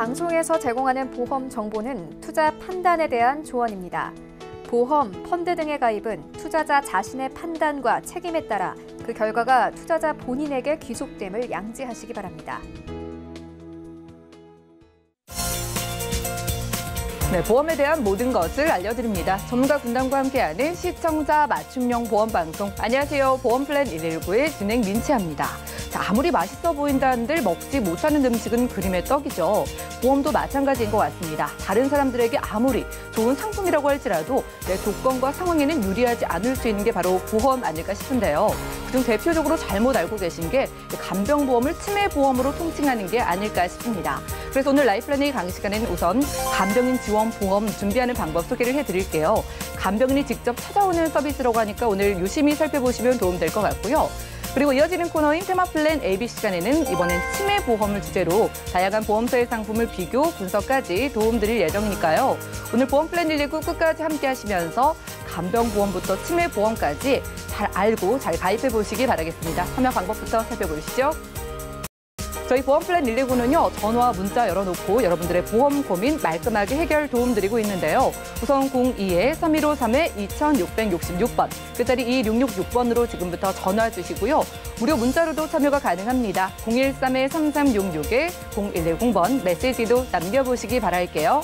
방송에서 제공하는 보험 정보는 투자 판단에 대한 조언입니다. 보험, 펀드 등의 가입은 투자자 자신의 판단과 책임에 따라 그 결과가 투자자 본인에게 귀속됨을 양지하시기 바랍니다. 네, 보험에 대한 모든 것을 알려드립니다. 전문가 군단과 함께하는 시청자 맞춤형 보험 방송. 안녕하세요. 보험플랜 119의 진행 민채합니다. 자, 아무리 맛있어 보인다는들 먹지 못하는 음식은 그림의 떡이죠. 보험도 마찬가지인 것 같습니다. 다른 사람들에게 아무리 좋은 상품이라고 할지라도 내 조건과 상황에는 유리하지 않을 수 있는 게 바로 보험 아닐까 싶은데요. 그중 대표적으로 잘못 알고 계신 게 간병보험을 치매보험으로 통칭하는 게 아닐까 싶습니다. 그래서 오늘 라이플랜의 강의 시간에는 우선 간병인 지원 보험 준비하는 방법 소개를 해드릴게요. 간병인이 직접 찾아오는 서비스라고 하니까 오늘 유심히 살펴보시면 도움될 것 같고요. 그리고 이어지는 코너인 테마플랜 AB 시간에는 이번엔 치매보험을 주제로 다양한 보험사의 상품을 비교, 분석까지 도움드릴 예정이니까요. 오늘 보험플랜 119 끝까지 함께 하시면서 간병보험부터 치매보험까지 잘 알고 잘 가입해 보시기 바라겠습니다. 참여 방법부터 살펴보시죠. 저희 보험플랜 119는요, 전화, 문자 열어놓고 여러분들의 보험 고민 말끔하게 해결 도움드리고 있는데요. 우선 02-315-3-2666번, 끝자리 2666번으로 지금부터 전화 주시고요. 무료 문자로도 참여가 가능합니다. 013-3366-0110번 메시지도 남겨보시기 바랄게요.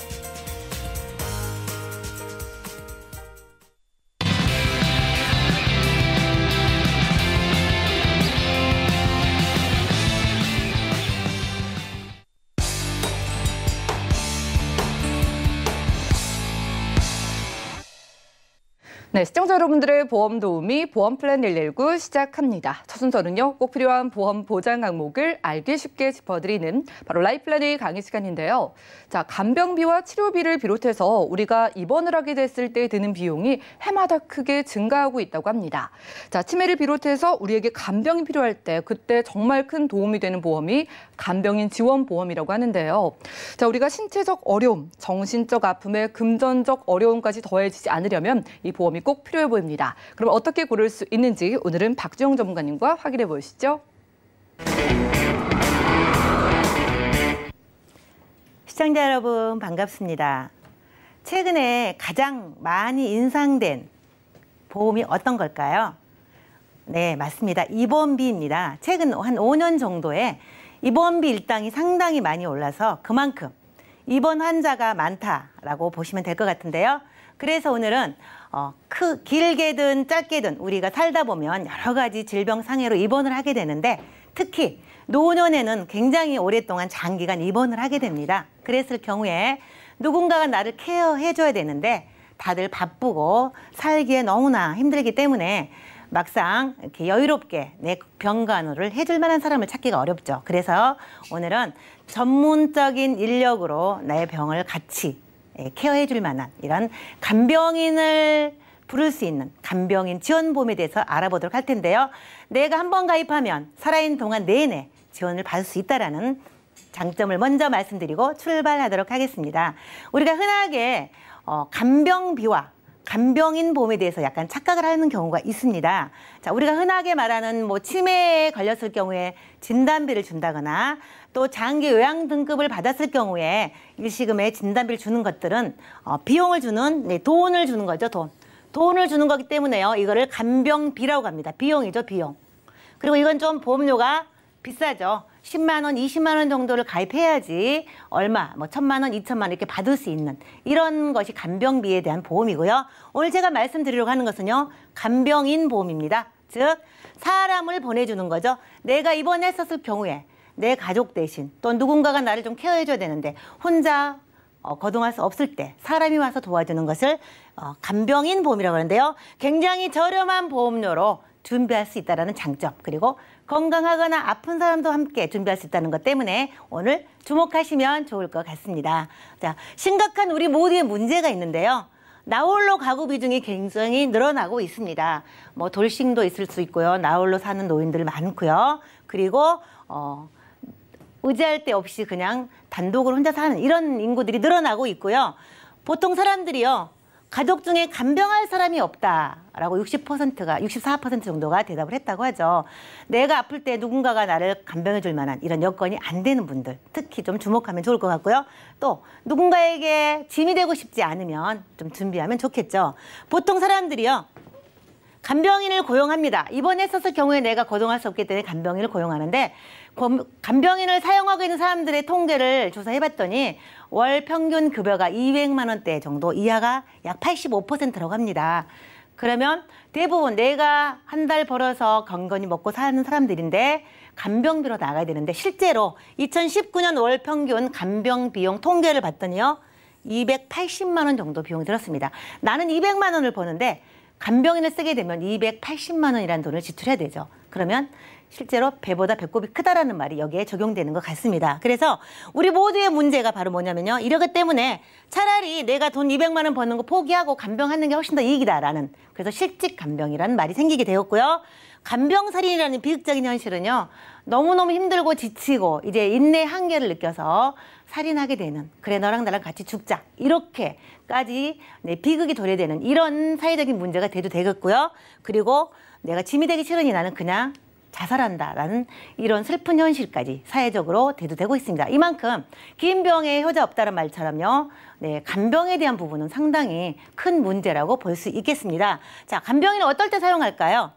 네, 시청자 여러분들의 보험 도우미 보험플랜 119 시작합니다. 첫 순서는요, 꼭 필요한 보험 보장 항목을 알기 쉽게 짚어드리는 바로 라이플랜의 강의 시간인데요. 자, 간병비와 치료비를 비롯해서 우리가 입원을 하게 됐을 때 드는 비용이 해마다 크게 증가하고 있다고 합니다. 자, 치매를 비롯해서 우리에게 간병이 필요할 때 그때 정말 큰 도움이 되는 보험이 간병인 지원 보험이라고 하는데요. 자, 우리가 신체적 어려움, 정신적 아픔에 금전적 어려움까지 더해지지 않으려면 이 보험이 꼭 필요해 보입니다. 그럼 어떻게 고를 수 있는지 오늘은 박주영 전문가님과 확인해 보시죠. 시청자 여러분 반갑습니다. 최근에 가장 많이 인상된 보험이 어떤 걸까요? 네, 맞습니다. 입원비입니다. 최근 한 5년 정도에 입원비 일당이 상당히 많이 올라서 그만큼 입원 환자가 많다라고 보시면 될 것 같은데요. 그래서 오늘은 길게든 짧게든 우리가 살다 보면 여러 가지 질병 상해로 입원을 하게 되는데 특히 노년에는 굉장히 오랫동안 장기간 입원을 하게 됩니다. 그랬을 경우에 누군가가 나를 케어해줘야 되는데 다들 바쁘고 살기에 너무나 힘들기 때문에 막상 이렇게 여유롭게 내 병간호를 해줄 만한 사람을 찾기가 어렵죠. 그래서 오늘은 전문적인 인력으로 나의 병을 같이 케어해줄 만한 이런 간병인을 부를 수 있는 간병인 지원보험에 대해서 알아보도록 할 텐데요. 내가 한번 가입하면 살아있는 동안 내내 지원을 받을 수 있다는 장점을 먼저 말씀드리고 출발하도록 하겠습니다. 우리가 흔하게 간병비와 간병인 보험에 대해서 약간 착각을 하는 경우가 있습니다. 자, 우리가 흔하게 말하는 치매에 걸렸을 경우에 진단비를 준다거나 또 장기 요양 등급을 받았을 경우에 일시금에 진단비를 주는 것들은 비용을 주는, 돈을 주는 거죠, 돈을 주는 거기 때문에요. 이거를 간병비라고 합니다. 비용이죠, 비용. 그리고 이건 좀 보험료가 비싸죠. 10만 원, 20만 원 정도를 가입해야지 얼마, 1,000만 원, 2,000만 원 이렇게 받을 수 있는 이런 것이 간병비에 대한 보험이고요. 오늘 제가 말씀드리려고 하는 것은요, 간병인 보험입니다. 즉, 사람을 보내주는 거죠. 내가 입원했었을 경우에 내 가족 대신 또 누군가가 나를 좀 케어해줘야 되는데 혼자 거동할 수 없을 때 사람이 와서 도와주는 것을 간병인 보험이라고 하는데요. 굉장히 저렴한 보험료로 준비할 수 있다는 장점, 그리고 건강하거나 아픈 사람도 함께 준비할 수 있다는 것 때문에 오늘 주목하시면 좋을 것 같습니다. 자, 심각한 우리 모두의 문제가 있는데요. 나홀로 가구 비중이 굉장히 늘어나고 있습니다. 돌싱도 있을 수 있고요. 나홀로 사는 노인들 많고요. 그리고 의지할 데 없이 그냥 단독으로 혼자 사는 이런 인구들이 늘어나고 있고요. 보통 사람들이요, 가족 중에 간병할 사람이 없다라고 64% 정도가 대답을 했다고 하죠. 내가 아플 때 누군가가 나를 간병해 줄 만한 이런 여건이 안 되는 분들, 특히 좀 주목하면 좋을 것 같고요. 또 누군가에게 짐이 되고 싶지 않으면 좀 준비하면 좋겠죠. 보통 사람들이요, 간병인을 고용합니다. 입원했었을 경우에 내가 거동할 수 없기 때문에 간병인을 고용하는데, 간병인을 사용하고 있는 사람들의 통계를 조사해봤더니 월 평균 급여가 200만 원대 정도 이하가 약 85%라고 합니다. 그러면 대부분 내가 한 달 벌어서 건건히 먹고 사는 사람들인데 간병비로 나가야 되는데, 실제로 2019년 월 평균 간병 비용 통계를 봤더니요, 280만 원 정도 비용이 들었습니다. 나는 200만 원을 버는데 간병인을 쓰게 되면 280만 원이라는 돈을 지출해야 되죠. 그러면 실제로 배보다 배꼽이 크다라는 말이 여기에 적용되는 것 같습니다. 그래서 우리 모두의 문제가 바로 뭐냐면요, 이러기 때문에 차라리 내가 돈 200만 원 버는 거 포기하고 간병하는 게 훨씬 더 이익이다라는, 그래서 실직 간병이라는 말이 생기게 되었고요. 간병살인이라는 비극적인 현실은요, 너무너무 힘들고 지치고 이제 인내 한계를 느껴서 살인하게 되는, 그래 너랑 나랑 같이 죽자, 이렇게까지 비극이 도래되는 이런 사회적인 문제가 돼도 되겠고요. 그리고 내가 짐이 되기 싫으니 나는 그냥 자살한다라는 이런 슬픈 현실까지 사회적으로 대두되고 있습니다. 이만큼 긴 병에 효자 없다는 말처럼요, 간병에 대한 부분은 상당히 큰 문제라고 볼 수 있겠습니다. 자, 간병인은 어떨 때 사용할까요?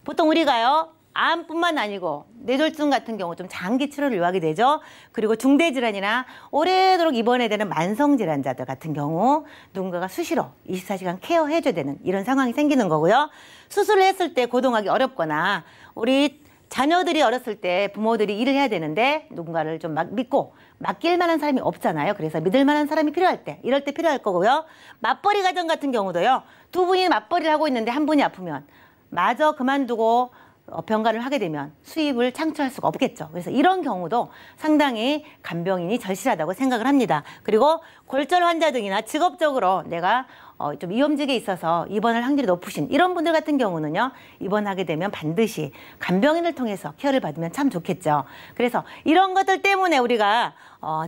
보통 우리가요, 암뿐만 아니고 뇌졸중 같은 경우 좀 장기 치료를 요하게 되죠. 그리고 중대질환이나 오래도록 입원해야 되는 만성질환자들 같은 경우 누군가가 수시로 24시간 케어해줘야 되는 이런 상황이 생기는 거고요. 수술을 했을 때 고동하기 어렵거나, 우리 자녀들이 어렸을 때 부모들이 일을 해야 되는데 누군가를 좀 믿고 맡길 만한 사람이 없잖아요. 그래서 믿을 만한 사람이 필요할 때, 이럴 때 필요할 거고요. 맞벌이 가정 같은 경우도요, 두 분이 맞벌이를 하고 있는데 한 분이 아프면 마저 그만두고 병가를 하게 되면 수입을 창출할 수가 없겠죠. 그래서 이런 경우도 상당히 간병인이 절실하다고 생각을 합니다. 그리고 골절 환자 등이나 직업적으로 내가 좀 위험직에 있어서 입원할 확률이 높으신 이런 분들 같은 경우는요, 입원하게 되면 반드시 간병인을 통해서 케어를 받으면 참 좋겠죠. 그래서 이런 것들 때문에 우리가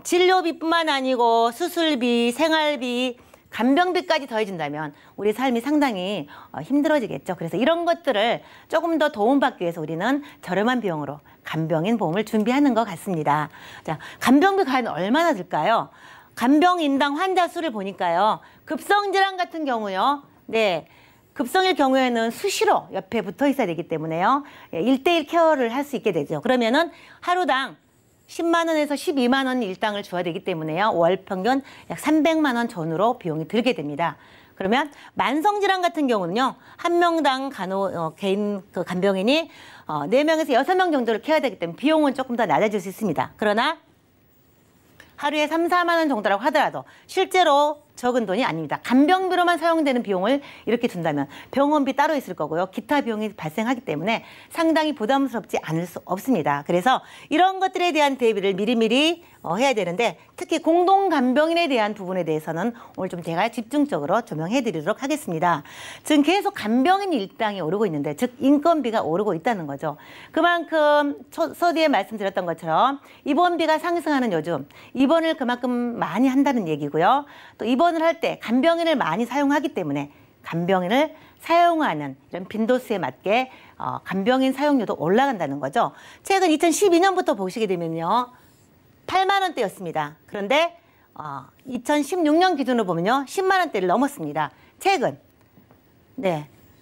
진료비뿐만 아니고 수술비, 생활비, 간병비까지 더해진다면 우리 삶이 상당히 힘들어지겠죠. 그래서 이런 것들을 조금 더 도움받기 위해서 우리는 저렴한 비용으로 간병인 보험을 준비하는 것 같습니다. 자, 간병비 과연 얼마나 들까요? 간병인당 환자 수를 보니까요, 급성질환 같은 경우요, 급성일 경우에는 수시로 옆에 붙어 있어야 되기 때문에요, 1:1 케어를 할 수 있게 되죠. 그러면은 하루당 10만 원에서 12만 원 일당을 줘야 되기 때문에요, 월 평균 약 300만 원 전후로 비용이 들게 됩니다. 그러면 만성질환 같은 경우는요, 한 명당 개인 간병인이 4명에서 6명 정도를 케어해야 되기 때문에 비용은 조금 더 낮아질 수 있습니다. 그러나 하루에 3, 4만 원 정도라고 하더라도 실제로 적은 돈이 아닙니다. 간병비로만 사용되는 비용을 이렇게 둔다면 병원비 따로 있을 거고요, 기타 비용이 발생하기 때문에 상당히 부담스럽지 않을 수 없습니다. 그래서 이런 것들에 대한 대비를 미리미리 해야 되는데, 특히 공동간병인에 대한 부분에 대해서는 오늘 좀 제가 집중적으로 조명해 드리도록 하겠습니다. 지금 계속 간병인 일당이 오르고 있는데, 즉 인건비가 오르고 있다는 거죠. 그만큼 서두에 말씀드렸던 것처럼 입원비가 상승하는 요즘 입원을 그만큼 많이 한다는 얘기고요. 또 입원을 할 때 간병인을 많이 사용하기 때문에 간병인을 사용하는 이런 빈도수에 맞게 간병인 사용료도 올라간다는 거죠. 최근 2012년부터 보시게 되면요, 8만 원대였습니다. 그런데 2016년 기준으로 보면요, 10만 원대를 넘었습니다. 최근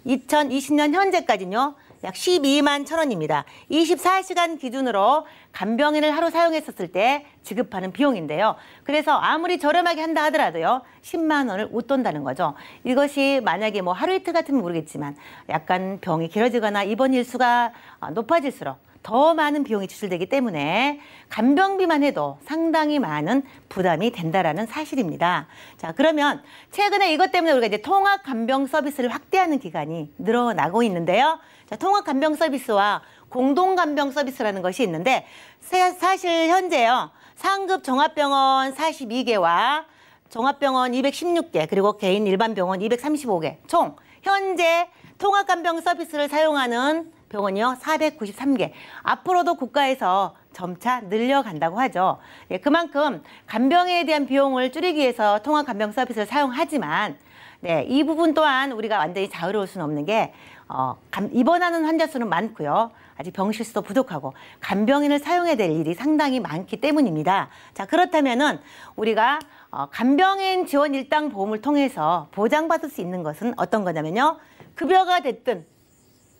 2020년 현재까지는요, 약 12만 1,000원입니다. 24시간 기준으로 간병인을 하루 사용했었을 때 지급하는 비용인데요. 그래서 아무리 저렴하게 한다 하더라도요, 10만 원을 웃돈다는 거죠. 이것이 만약에 뭐 하루 이틀 같으면 모르겠지만 약간 병이 길어지거나 입원 일수가 높아질수록 더 많은 비용이 지출되기 때문에 간병비만 해도 상당히 많은 부담이 된다라는 사실입니다. 자, 그러면 최근에 이것 때문에 우리가 이제 통합 간병 서비스를 확대하는 기간이 늘어나고 있는데요. 자, 통합 간병 서비스와 공동 간병 서비스라는 것이 있는데, 사실 현재요, 상급 종합병원 42개와 종합병원 216개, 그리고 개인 일반 병원 235개, 총 현재 통합 간병 서비스를 사용하는 병원이요, 493개. 앞으로도 국가에서 점차 늘려간다고 하죠. 그만큼 간병에 대한 비용을 줄이기 위해서 통합 간병 서비스를 사용하지만 네, 이 부분 또한 우리가 완전히 자유로울 수는 없는 게 입원하는 환자 수는 많고요. 아직 병실수도 부족하고 간병인을 사용해야 될 일이 상당히 많기 때문입니다. 자, 그렇다면은 우리가 간병인 지원 일당 보험을 통해서 보장받을 수 있는 것은 어떤 거냐면요. 급여가 됐든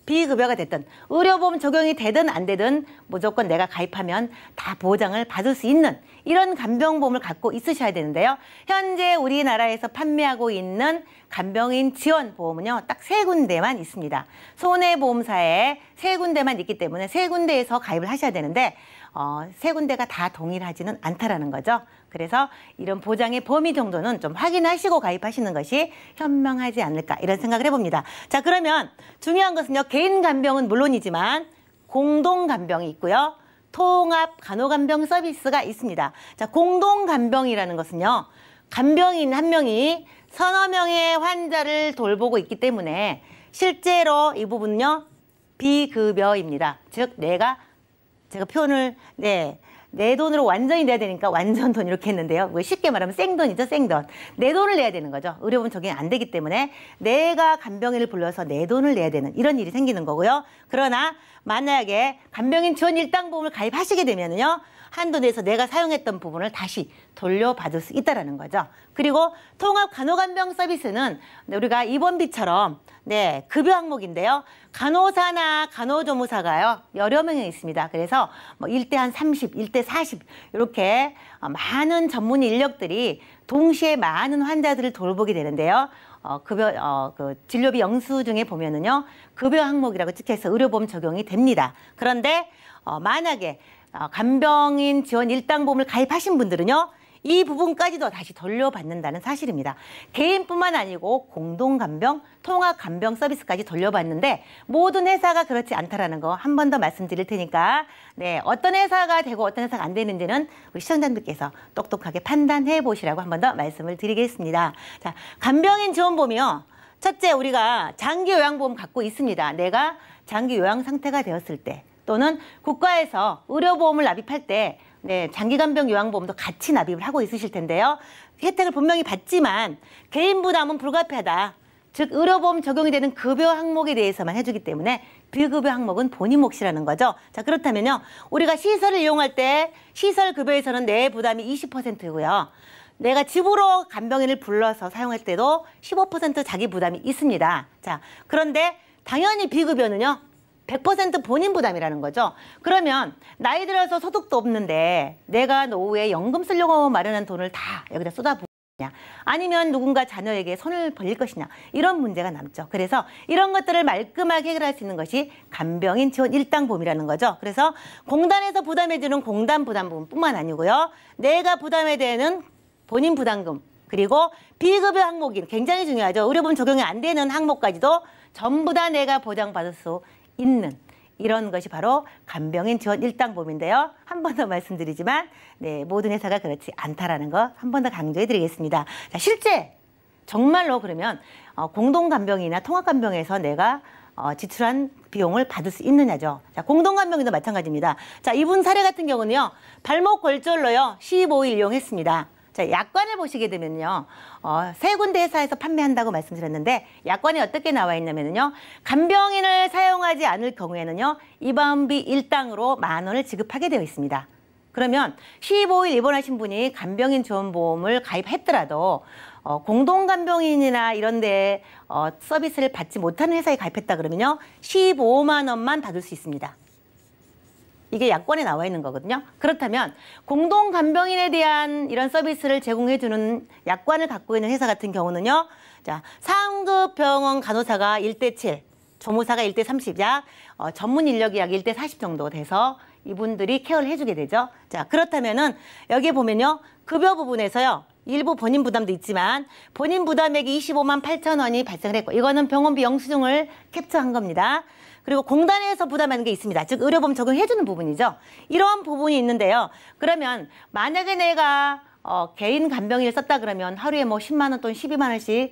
비급여가 됐든 의료보험 적용이 되든 안 되든 무조건 내가 가입하면 다 보장을 받을 수 있는 이런 간병보험을 갖고 있으셔야 되는데요. 현재 우리나라에서 판매하고 있는 간병인 지원 보험은요, 딱 3군데만 있습니다. 손해보험사에 3군데만 있기 때문에 3군데에서 가입을 하셔야 되는데 3군데가 다 동일하지는 않다라는 거죠. 그래서 이런 보장의 범위 정도는 좀 확인하시고 가입하시는 것이 현명하지 않을까 이런 생각을 해봅니다. 자, 그러면 중요한 것은요. 개인 간병은 물론이지만 공동 간병이 있고요. 통합 간호간병 서비스가 있습니다. 자, 공동 간병이라는 것은요. 간병인 한 명이 서너 명의 환자를 돌보고 있기 때문에 실제로 이 부분은요. 비급여입니다. 즉 제가 표현을 내 돈으로 완전히 내야 되니까 완전 돈 이렇게 했는데요. 쉽게 말하면 생돈이죠, 생돈. 내 돈을 내야 되는 거죠. 의료보험 적용이 안 되기 때문에 내가 간병인을 불러서 내 돈을 내야 되는 이런 일이 생기는 거고요. 그러나 만약에 간병인 지원 일당보험을 가입하시게 되면요. 한도 내에서 내가 사용했던 부분을 다시 돌려받을 수 있다는 거죠. 그리고 통합 간호간병 서비스는 우리가 입원비처럼 급여 항목인데요. 간호사나 간호조무사가요. 여러 명이 있습니다. 그래서 1대 한 30, 1대 40 이렇게 많은 전문 인력들이 동시에 많은 환자들을 돌보게 되는데요. 진료비 영수증에 보면은요. 급여 항목이라고 찍혀서 의료보험 적용이 됩니다. 그런데 만약에 간병인 지원 일당보험을 가입하신 분들은요. 이 부분까지도 다시 돌려받는다는 사실입니다. 개인뿐만 아니고 공동간병, 통합간병 서비스까지 돌려받는데 모든 회사가 그렇지 않다라는 거 한 번 더 말씀드릴 테니까 어떤 회사가 되고 어떤 회사가 안 되는지는 우리 시청자분들께서 똑똑하게 판단해 보시라고 한 번 더 말씀을 드리겠습니다. 자, 간병인 지원보험이요. 첫째, 우리가 장기요양보험 갖고 있습니다. 내가 장기요양 상태가 되었을 때 또는 국가에서 의료보험을 납입할 때 장기간병 요양보험도 같이 납입을 하고 있으실 텐데요. 혜택을 분명히 받지만 개인 부담은 불가피하다. 즉 의료보험 적용이 되는 급여 항목에 대해서만 해주기 때문에 비급여 항목은 본인 몫이라는 거죠. 자, 그렇다면요. 우리가 시설을 이용할 때 시설 급여에서는 내 부담이 20%고요. 내가 집으로 간병인을 불러서 사용할 때도 15% 자기 부담이 있습니다. 자, 그런데 당연히 비급여는요. 100% 본인 부담이라는 거죠. 그러면 나이 들어서 소득도 없는데 내가 노후에 연금 쓰려고 마련한 돈을 다 여기다 쏟아부으냐 아니면 누군가 자녀에게 손을 벌릴 것이냐 이런 문제가 남죠. 그래서 이런 것들을 말끔하게 해결할 수 있는 것이 간병인 지원 일당보험이라는 거죠. 그래서 공단에서 부담해주는 공단 부담금뿐만 아니고요. 내가 부담해야 되는 본인 부담금 그리고 비급여 항목이 굉장히 중요하죠. 의료보험 적용이 안 되는 항목까지도 전부 다 내가 보장받을 수 있는 이런 것이 바로 간병인 지원 일당보험인데요. 한 번 더 말씀드리지만 모든 회사가 그렇지 않다라는 거 한 번 더 강조해 드리겠습니다. 자, 실제 정말로 그러면 공동간병이나 통합간병에서 내가 지출한 비용을 받을 수 있느냐죠. 자, 공동간병도 마찬가지입니다. 자, 이분 사례 같은 경우는요. 발목 골절로요. 15일 이용했습니다. 자, 약관을 보시게 되면요. 3군데 회사에서 판매한다고 말씀드렸는데 약관에 어떻게 나와 있냐면요. 간병인을 사용하지 않을 경우에는요. 입원비 일당으로 10,000원을 지급하게 되어 있습니다. 그러면 15일 입원하신 분이 간병인 지원보험을 가입했더라도 공동간병인이나 이런 데 서비스를 받지 못하는 회사에 가입했다 그러면요. 15만 원만 받을 수 있습니다. 이게 약관에 나와 있는 거거든요. 그렇다면 공동간병인에 대한 이런 서비스를 제공해주는 약관을 갖고 있는 회사 같은 경우는요. 자, 상급 병원 간호사가 1대 7, 조무사가 1대 30, 약 전문 인력이 약 1대 40 정도 돼서 이분들이 케어를 해주게 되죠. 자, 그렇다면은 여기 보면요. 급여 부분에서요. 일부 본인 부담도 있지만 본인 부담액이 25만 8천 원이 발생을 했고 이거는 병원비 영수증을 캡처한 겁니다. 그리고 공단에서 부담하는 게 있습니다. 즉 의료보험 적용해주는 부분이죠. 이런 부분이 있는데요. 그러면 만약에 내가 개인 간병인을 썼다 그러면 하루에 10만 원 또는 12만 원씩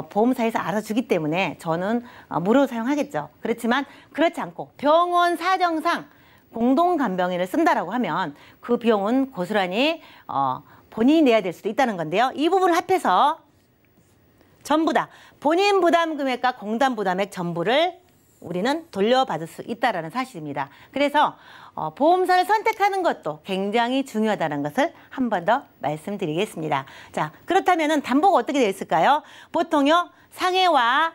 보험사에서 알아서 주기 때문에 저는 무료로 사용하겠죠. 그렇지만 그렇지 않고 병원 사정상 공동간병인을 쓴다라고 하면 그 비용은 고스란히 본인이 내야 될 수도 있다는 건데요. 이 부분을 합해서 전부 다 본인 부담 금액과 공단 부담액 전부를 우리는 돌려받을 수 있다는 사실입니다. 그래서 보험사를 선택하는 것도 굉장히 중요하다는 것을 한 번 더 말씀드리겠습니다. 자, 그렇다면 담보가 어떻게 되어 있을까요? 보통요, 상해와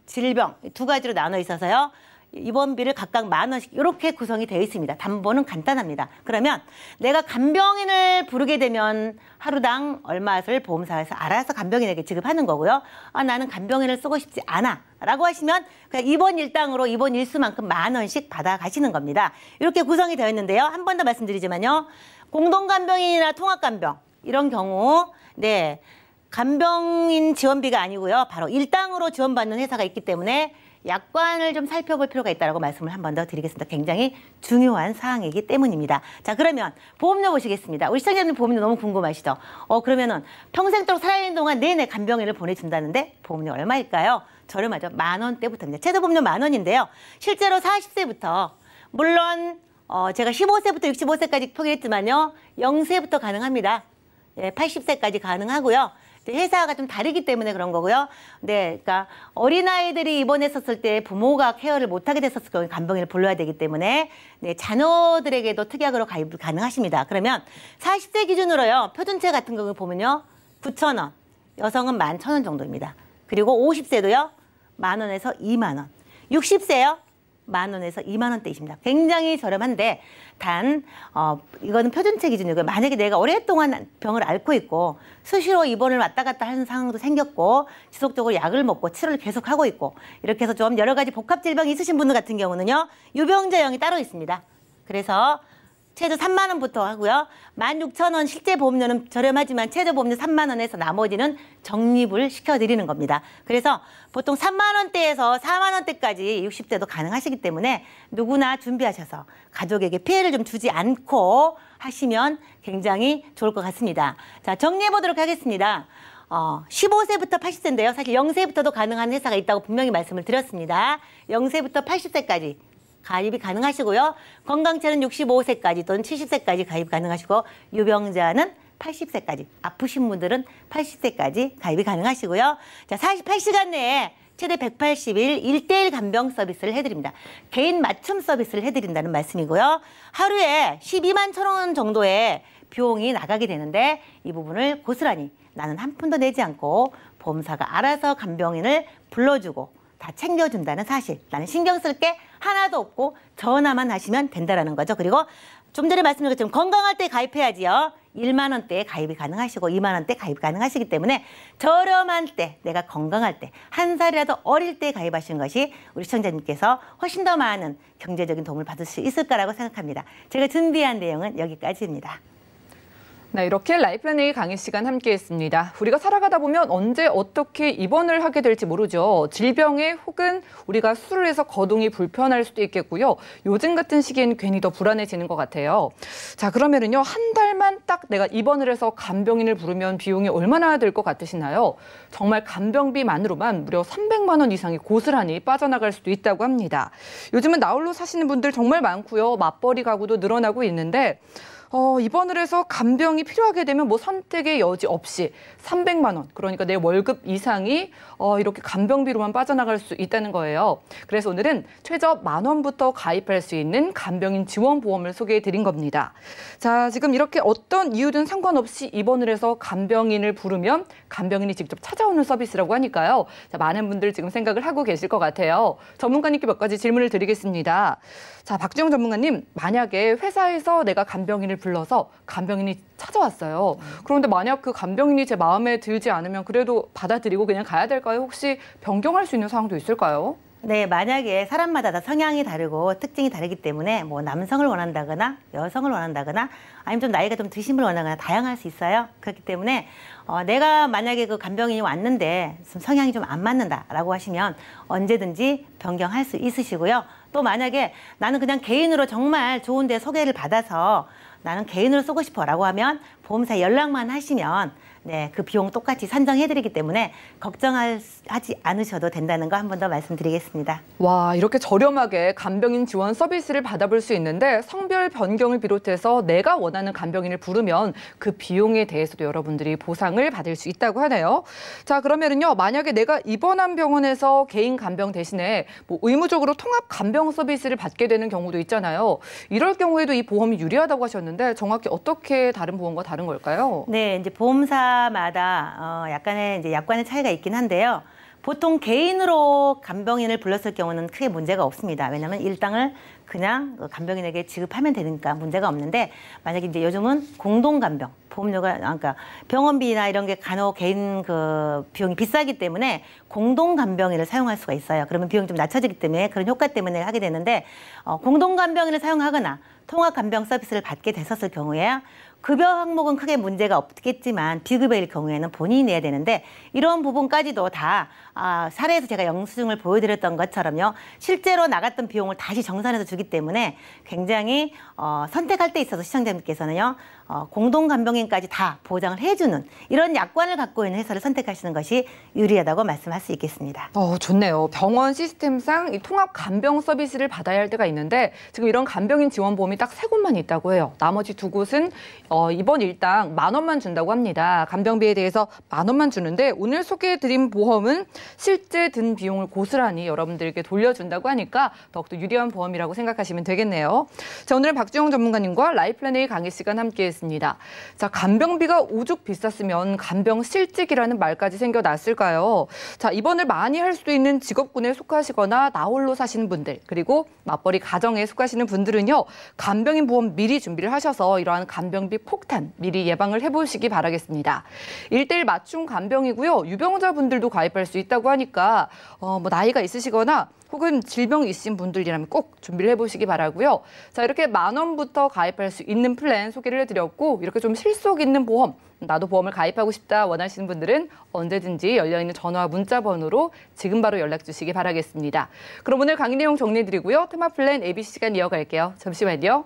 질병 두 가지로 나눠 있어서요. 입원비를 각각 10,000원씩 이렇게 구성이 되어 있습니다. 담보는 간단합니다. 그러면 내가 간병인을 부르게 되면 하루당 얼마를 보험사에서 알아서 간병인에게 지급하는 거고요. 나는 간병인을 쓰고 싶지 않아 라고 하시면 그냥 입원 일당으로 입원 일수만큼 10,000원씩 받아가시는 겁니다. 이렇게 구성이 되어 있는데요. 한 번 더 말씀드리지만요. 공동간병인이나 통합간병 이런 경우 간병인 지원비가 아니고요. 바로 일당으로 지원받는 회사가 있기 때문에 약관을 좀 살펴볼 필요가 있다고 말씀을 한 번 더 드리겠습니다. 굉장히 중요한 사항이기 때문입니다. 자, 그러면 보험료 보시겠습니다. 우리 시청자님 보험료 너무 궁금하시죠? 그러면은 평생도록 살아있는 동안 내내 간병인을 보내준다는데 보험료 얼마일까요? 저렴하죠. 10,000원대부터입니다. 최저 보험료 10,000원인데요. 실제로 40세부터 물론 제가 15세부터 65세까지 표기했지만요. 0세부터 가능합니다. 80세까지 가능하고요. 회사가 좀 다르기 때문에 그런 거고요. 그러니까 어린아이들이 입원했었을 때 부모가 케어를 못하게 됐었을 경우에 간병인을 불러야 되기 때문에 자녀들에게도 특약으로 가입 가능하십니다. 그러면 40세 기준으로요. 표준체 같은 경우 보면요. 9,000원, 여성은 11,000원 정도입니다. 그리고 50세도요. 10,000원에서 20,000원. 60세요. 10,000원에서 20,000원대이십니다. 굉장히 저렴한데 단 이거는 표준체 기준이고요. 만약에 내가 오랫동안 병을 앓고 있고 수시로 입원을 왔다 갔다 하는 상황도 생겼고 지속적으로 약을 먹고 치료를 계속하고 있고 이렇게 해서 좀 여러 가지 복합 질병이 있으신 분들 같은 경우는요. 유병자형이 따로 있습니다. 그래서 최저 30,000원부터 하고요. 16,000원 실제 보험료는 저렴하지만 최저 보험료 30,000원에서 나머지는 적립을 시켜드리는 겁니다. 그래서 보통 30,000원대에서 40,000원대까지 60대도 가능하시기 때문에 누구나 준비하셔서 가족에게 피해를 좀 주지 않고 하시면 굉장히 좋을 것 같습니다. 자, 정리해 보도록 하겠습니다. 15세부터 80세인데요. 사실 0세부터도 가능한 회사가 있다고 분명히 말씀을 드렸습니다. 0세부터 80세까지. 가입이 가능하시고요. 건강체는 65세까지 또는 70세까지 가입 가능하시고 유병자는 80세까지, 아프신 분들은 80세까지 가입이 가능하시고요. 자, 48시간 내에 최대 180일 1:1 간병 서비스를 해드립니다. 개인 맞춤 서비스를 해드린다는 말씀이고요. 하루에 121,000원 정도의 비용이 나가게 되는데 이 부분을 고스란히 나는 한 푼도 내지 않고 보험사가 알아서 간병인을 불러주고 다 챙겨준다는 사실. 나는 신경 쓸 게 하나도 없고 전화만 하시면 된다는 거죠. 그리고 좀 전에 말씀드린 것처럼 건강할 때 가입해야지요. 10,000원대에 가입이 가능하시고 20,000원대 가입 가능하시기 때문에 저렴한 때, 내가 건강할 때, 한 살이라도 어릴 때 가입하시는 것이 우리 시청자님께서 훨씬 더 많은 경제적인 도움을 받을 수 있을 거라고 생각합니다. 제가 준비한 내용은 여기까지입니다. 네, 이렇게 라이플랜A 강의 시간 함께했습니다. 우리가 살아가다 보면 언제 어떻게 입원을 하게 될지 모르죠. 질병에 혹은 우리가 수술을 해서 거동이 불편할 수도 있겠고요. 요즘 같은 시기에는 괜히 더 불안해지는 것 같아요. 자, 그러면은요, 한 달만 딱 내가 입원을 해서 간병인을 부르면 비용이 얼마나 들 것 같으시나요? 정말 간병비만으로만 무려 300만 원 이상이 고스란히 빠져나갈 수도 있다고 합니다. 요즘은 나홀로 사시는 분들 정말 많고요. 맞벌이 가구도 늘어나고 있는데 입원을 해서 간병이 필요하게 되면 뭐 선택의 여지 없이 300만 원, 그러니까 내 월급 이상이 이렇게 간병비로만 빠져나갈 수 있다는 거예요. 그래서 오늘은 최저 10,000원부터 가입할 수 있는 간병인 지원보험을 소개해 드린 겁니다. 자, 지금 이렇게 어떤 이유든 상관없이 입원을 해서 간병인을 부르면 간병인이 직접 찾아오는 서비스라고 하니까요. 자, 많은 분들 지금 생각을 하고 계실 것 같아요. 전문가님께 몇 가지 질문을 드리겠습니다. 자, 박주영 전문가님, 만약에 회사에서 내가 간병인을 불러서 간병인이 찾아왔어요. 그런데 만약 그 간병인이 제 마음에 들지 않으면 그래도 받아들이고 그냥 가야 될까요? 혹시 변경할 수 있는 상황도 있을까요? 네, 만약에 사람마다 다 성향이 다르고 특징이 다르기 때문에 뭐 남성을 원한다거나 여성을 원한다거나 아니면 좀 나이가 좀 드신 분을 원하거나 다양할 수 있어요. 그렇기 때문에 내가 만약에 그 간병인이 왔는데 좀 성향이 좀 안 맞는다라고 하시면 언제든지 변경할 수 있으시고요. 또 만약에 나는 그냥 개인으로 정말 좋은 데 소개를 받아서 나는 개인으로 쓰고 싶어 라고 하면 보험사에 연락만 하시면 네, 그 비용 똑같이 산정해드리기 때문에 걱정하지 않으셔도 된다는 거 한 번 더 말씀드리겠습니다. 와, 이렇게 저렴하게 간병인 지원 서비스를 받아볼 수 있는데 성별 변경을 비롯해서 내가 원하는 간병인을 부르면 그 비용에 대해서도 여러분들이 보상을 받을 수 있다고 하네요. 자, 그러면은요, 만약에 내가 입원한 병원에서 개인 간병 대신에 뭐 의무적으로 통합 간병 서비스를 받게 되는 경우도 있잖아요. 이럴 경우에도 이 보험이 유리하다고 하셨는데 정확히 어떻게 다른 보험과 다른 걸까요? 네, 이제 보험사마다 약간의 이제 약관의 차이가 있긴 한데요. 보통 개인으로 간병인을 불렀을 경우는 크게 문제가 없습니다. 왜냐하면 일당을 그냥 간병인에게 지급하면 되니까 문제가 없는데, 만약에 이제 요즘은 공동 간병, 보험료가 그러니까 병원비나 이런 게 간혹 개인 그 비용이 비싸기 때문에 공동 간병인을 사용할 수가 있어요. 그러면 비용이 좀 낮춰지기 때문에 그런 효과 때문에 하게 되는데, 공동 간병인을 사용하거나 통합 간병 서비스를 받게 됐었을 경우에 급여 항목은 크게 문제가 없겠지만 비급여일 경우에는 본인이 내야 되는데, 이런 부분까지도 다 사례에서 제가 영수증을 보여드렸던 것처럼요, 실제로 나갔던 비용을 다시 정산해서 주기 때문에 굉장히 선택할 때 있어서 시청자님께서는요, 공동 간병인까지 다 보장을 해주는 이런 약관을 갖고 있는 회사를 선택하시는 것이 유리하다고 말씀할 수 있겠습니다. 좋네요. 병원 시스템상 이 통합 간병 서비스를 받아야 할 때가 있는데 지금 이런 간병인 지원보험이 딱 3곳만 있다고 해요. 나머지 2곳은 이번 일당 10,000원만 준다고 합니다. 간병비에 대해서 10,000원만 주는데 오늘 소개해드린 보험은 실제 든 비용을 고스란히 여러분들께 돌려준다고 하니까 더욱더 유리한 보험이라고 생각하시면 되겠네요. 자, 오늘은 박주영 전문가님과 라이플랜 A 강의 시간 함께했습니다. 자, 간병비가 오죽 비쌌으면 간병실직이라는 말까지 생겨났을까요? 자, 입원을 많이 할 수도 있는 직업군에 속하시거나 나홀로 사시는 분들, 그리고 맞벌이 가정에 속하시는 분들은요, 간병인 보험 미리 준비를 하셔서 이러한 간병비 폭탄 미리 예방을 해보시기 바라겠습니다. 1:1 맞춤 간병이고요. 유병자분들도 가입할 수 있다고 하니까 뭐 나이가 있으시거나 혹은 질병이 있으신 분들이라면 꼭 준비를 해보시기 바라고요. 자, 이렇게 10,000원부터 가입할 수 있는 플랜 소개를 해드렸고, 이렇게 좀 실속 있는 보험, 나도 보험을 가입하고 싶다 원하시는 분들은 언제든지 열려있는 전화와 문자 번호로 지금 바로 연락 주시기 바라겠습니다. 그럼 오늘 강의 내용 정리해드리고요. 테마 플랜 ABC 시간 이어갈게요. 잠시만요.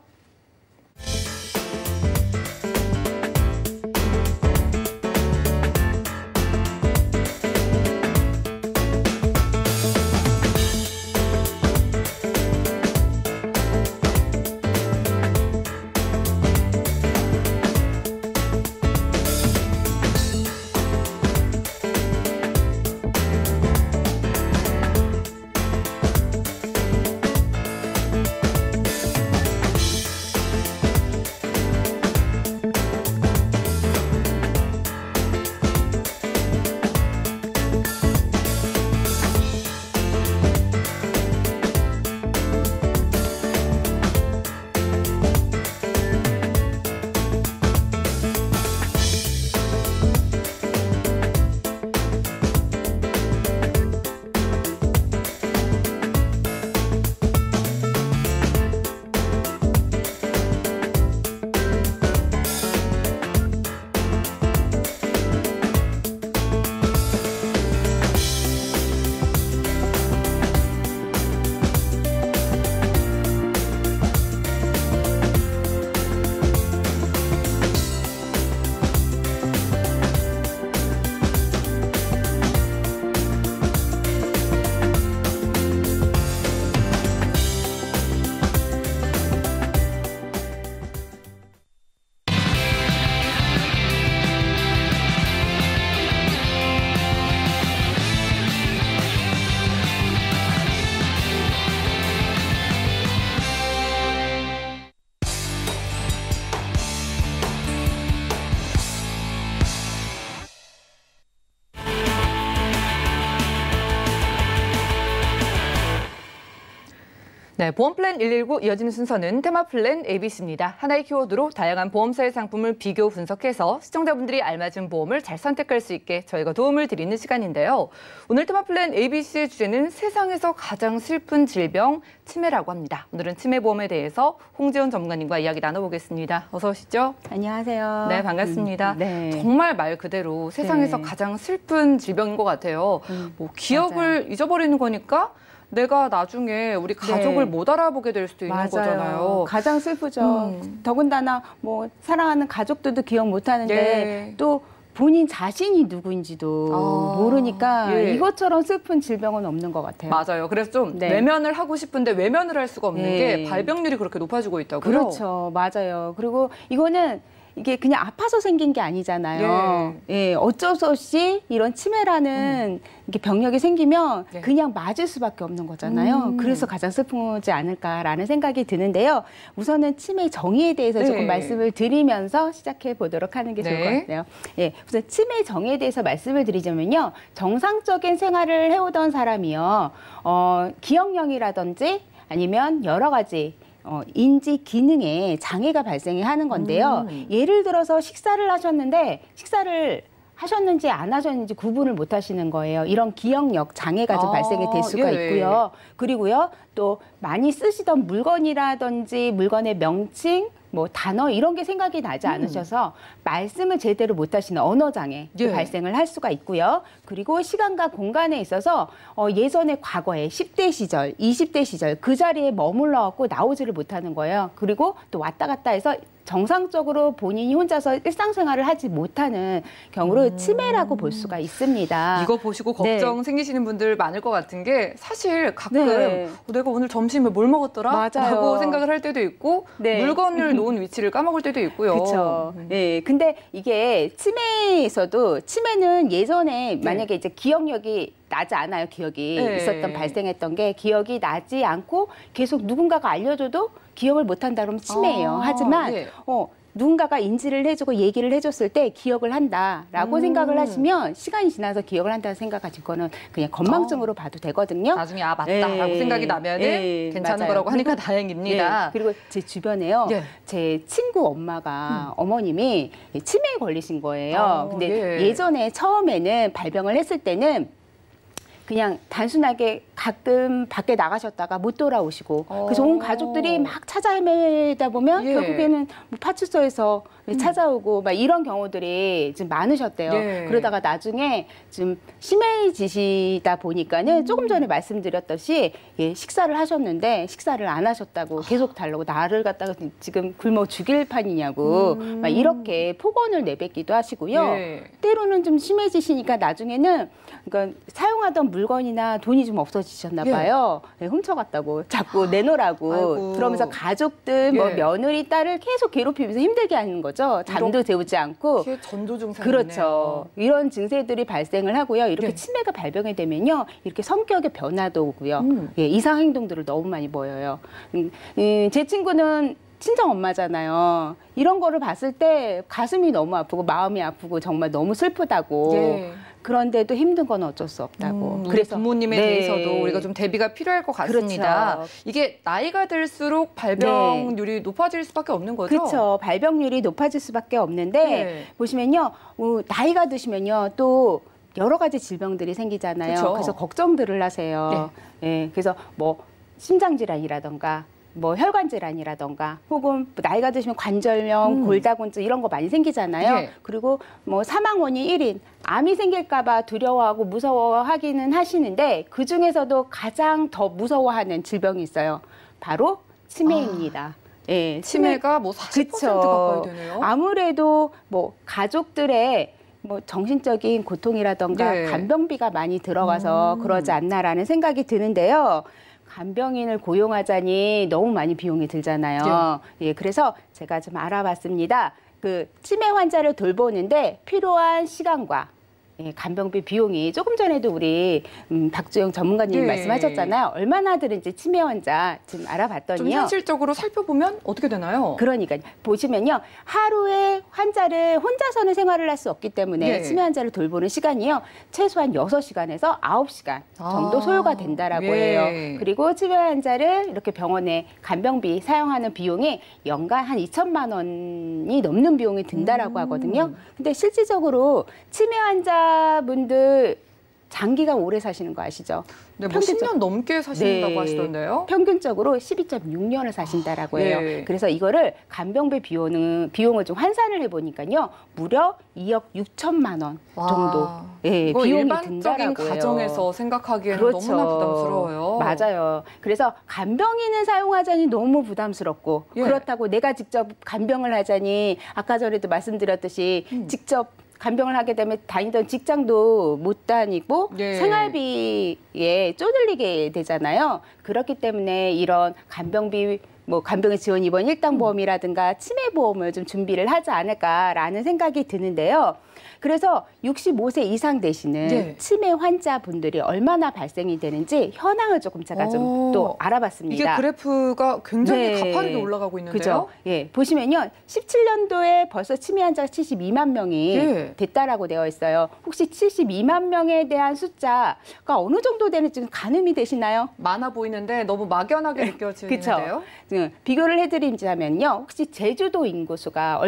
네, 보험 플랜 119 이어지는 순서는 테마 플랜 ABC입니다. 하나의 키워드로 다양한 보험사의 상품을 비교 분석해서 시청자분들이 알맞은 보험을 잘 선택할 수 있게 저희가 도움을 드리는 시간인데요. 오늘 테마 플랜 ABC의 주제는 세상에서 가장 슬픈 질병, 치매라고 합니다. 오늘은 치매보험에 대해서 홍지연 전문가님과 이야기 나눠보겠습니다. 어서 오시죠. 안녕하세요. 네, 반갑습니다. 네. 정말 말 그대로 세상에서 네. 가장 슬픈 질병인 것 같아요. 뭐 기억을 잊어버리는 거니까 내가 나중에 우리 가족을 네. 못 알아보게 될 수도 있는 맞아요. 거잖아요. 가장 슬프죠. 더군다나 뭐 사랑하는 가족들도 기억 못 하는데 네. 또 본인 자신이 누구인지도 모르니까 예. 이것처럼 슬픈 질병은 없는 것 같아요. 맞아요. 그래서 좀 네. 외면을 하고 싶은데 외면을 할 수가 없는 네. 게 발병률이 그렇게 높아지고 있다고요? 그렇죠. 맞아요. 그리고 이거는 이게 그냥 아파서 생긴 게 아니잖아요. 예, 어쩔 수 없이 이런 치매라는 이게 병력이 생기면 네. 그냥 맞을 수밖에 없는 거잖아요. 그래서 가장 슬프지 않을까라는 생각이 드는데요. 우선은 치매 정의에 대해서 네. 조금 말씀을 드리면서 시작해 보도록 하는 게 좋을 것 네. 같아요. 예, 우선 치매 정의에 대해서 말씀을 드리자면요. 정상적인 생활을 해오던 사람이요. 기억력이라든지 아니면 여러 가지 인지 기능에 장애가 발생하는 건데요. 예를 들어서 식사를 하셨는지 안 하셨는지 구분을 못 하시는 거예요. 이런 기억력 장애가 좀 발생이 될 수가 예. 있고요. 그리고요, 또 많이 쓰시던 물건이라든지 물건의 명칭, 뭐 단어 이런 게 생각이 나지 않으셔서 말씀을 제대로 못 하시는 언어 장애 예. 발생을 할 수가 있고요. 그리고 시간과 공간에 있어서 예전에 과거에 10대 시절, 20대 시절 그 자리에 머물러 갖고 나오지를 못하는 거예요. 그리고 또 왔다 갔다 해서 정상적으로 본인이 혼자서 일상생활을 하지 못하는 경우를 치매라고 볼 수가 있습니다. 이거 보시고 걱정 생기시는 분들 많을 것 같은 게 사실 가끔 네. 내가 오늘 점심에 뭘 먹었더라? 맞아요. 라고 생각을 할 때도 있고 네. 물건을 놓은 위치를 까먹을 때도 있고요. 그렇죠. 예. 근데 이게 치매에서도 치매는 예전에 만약에 이제 기억력이 나지 않아요. 기억이 네. 있었던 발생했던 게 기억이 나지 않고 계속 누군가가 알려줘도 기억을 못한다 그러면 치매예요. 하지만 예. 누군가가 인지를 해주고 얘기를 해줬을 때 기억을 한다라고 생각을 하시면 시간이 지나서 기억을 한다고 생각하실 거는 그냥 건망증으로 봐도 되거든요. 나중에 맞다라고 예. 생각이 나면은 예, 괜찮은 맞아요. 거라고 하니까 그리고, 다행입니다. 예, 그리고 제 주변에요. 예. 제 친구 엄마가 어머님이 치매에 걸리신 거예요. 근데 예. 예전에 처음에는 발병을 했을 때는 그냥 단순하게 가끔 밖에 나가셨다가 못 돌아오시고 그래서 온 가족들이 막 찾아 헤매다 보면 예. 결국에는 뭐 파출소에서 찾아오고 막 이런 경우들이 좀 많으셨대요. 예. 그러다가 나중에 좀 심해지시다 보니까는 조금 전에 말씀드렸듯이 식사를 하셨는데 식사를 안 하셨다고 계속 달라고 나를 갖다가 지금 굶어 죽일 판이냐고 막 이렇게 폭언을 내뱉기도 하시고요. 예. 때로는 좀 심해지시니까 나중에는 그러니까 사용하던 물건이나 돈이 좀 없어지셨나 봐요. 훔쳐갔다고 자꾸 내놓으라고 아이고. 그러면서 가족들 뭐 예. 며느리 딸을 계속 괴롭히면서 힘들게 하는 거죠. 잠도 재우지 않고. 이게 전조 증상이네요. 그렇죠. 이런 증세들이 발생을 하고요. 이렇게 예. 치매가 발병이 되면요. 이렇게 성격의 변화도 오고요. 예, 이상 행동들을 너무 많이 보여요. 제 친구는 친정 엄마잖아요. 이런 거를 봤을 때 가슴이 너무 아프고 마음이 아프고 정말 너무 슬프다고. 예. 그런데도 힘든 건 어쩔 수 없다고. 그래서 부모님에 대해서도 우리가 좀 대비가 필요할 것 같습니다. 그렇죠. 이게 나이가 들수록 발병률이 높아질 수밖에 없는 거죠? 그렇죠. 발병률이 높아질 수밖에 없는데 네. 보시면요. 나이가 드시면요. 또 여러 가지 질병들이 생기잖아요. 그쵸. 그래서 걱정들을 하세요. 예, 그래서 뭐 심장질환이라던가 뭐 혈관질환이라던가 혹은 나이가 드시면 관절염, 골다공증 이런 거 많이 생기잖아요. 예. 그리고 뭐 사망원이 1인 암이 생길까 봐 두려워하고 무서워하기는 하시는데 그중에서도 가장 더 무서워하는 질병이 있어요. 바로 치매입니다. 예, 치매가 뭐 40% 그쵸. 가까이 되네요. 아무래도 뭐 가족들의 뭐 정신적인 고통이라던가 네. 간병비가 많이 들어가서 그러지 않나라는 생각이 드는데요. 간병인을 고용하자니 너무 많이 비용이 들잖아요. 예, 그래서 제가 좀 알아봤습니다. 그 치매 환자를 돌보는데 필요한 시간과 간병비 비용이 조금 전에도 우리 박주영 전문가님이 네. 말씀하셨잖아요. 얼마나 드는지 치매 환자 지금 좀 알아봤더니요. 현실적으로 살펴보면 어떻게 되나요? 그러니까 보시면요. 하루에 환자를 혼자서는 생활을 할 수 없기 때문에 예. 치매 환자를 돌보는 시간이요. 최소한 6시간에서 9시간 정도 소요가 된다라고 예. 해요. 그리고 치매 환자를 이렇게 병원에 간병비 사용하는 비용이 연간 한 2천만 원이 넘는 비용이 든다라고 하거든요. 근데 실질적으로 치매 환자분들 장기간 오래 사시는 거 아시죠? 네, 뭐 10년 넘게 사신다고 네. 하시던데요. 평균적으로 12.6년을 사신다라고 해요. 예. 그래서 이거를 간병비 비용을 좀 환산을 해보니까요. 무려 2억 6천만 원 정도 이거 비용이 일반적인 든다라고 해요. 가정에서 생각하기에는 그렇죠. 너무나 부담스러워요. 맞아요. 그래서 간병인을 사용하자니 너무 부담스럽고 예. 그렇다고 내가 직접 간병을 하자니 아까 전에도 말씀드렸듯이 직접 간병을 하게 되면 다니던 직장도 못 다니고 예. 생활비에 쪼들리게 되잖아요. 그렇기 때문에 이런 간병비 뭐 간병의 지원 입원 일당보험이라든가 치매보험을 좀 준비를 하지 않을까라는 생각이 드는데요. 그래서 65세 이상 되시는 예. 치매 환자분들이 얼마나 발생이 되는지 현황을 조금 제가 좀 또 알아봤습니다. 이게 그래프가 굉장히 네. 가파르게 올라가고 있는데요. 그죠? 예, 보시면요. 17년도에 벌써 치매 환자가 72만 명이 예. 됐다라고 되어 있어요. 혹시 72만 명에 대한 숫자가 어느 정도 되는지 지금 가늠이 되시나요? 많아 보이는데 너무 막연하게 느껴지는데요. 비교를 해드리자면요. 혹시 제주도 인구수가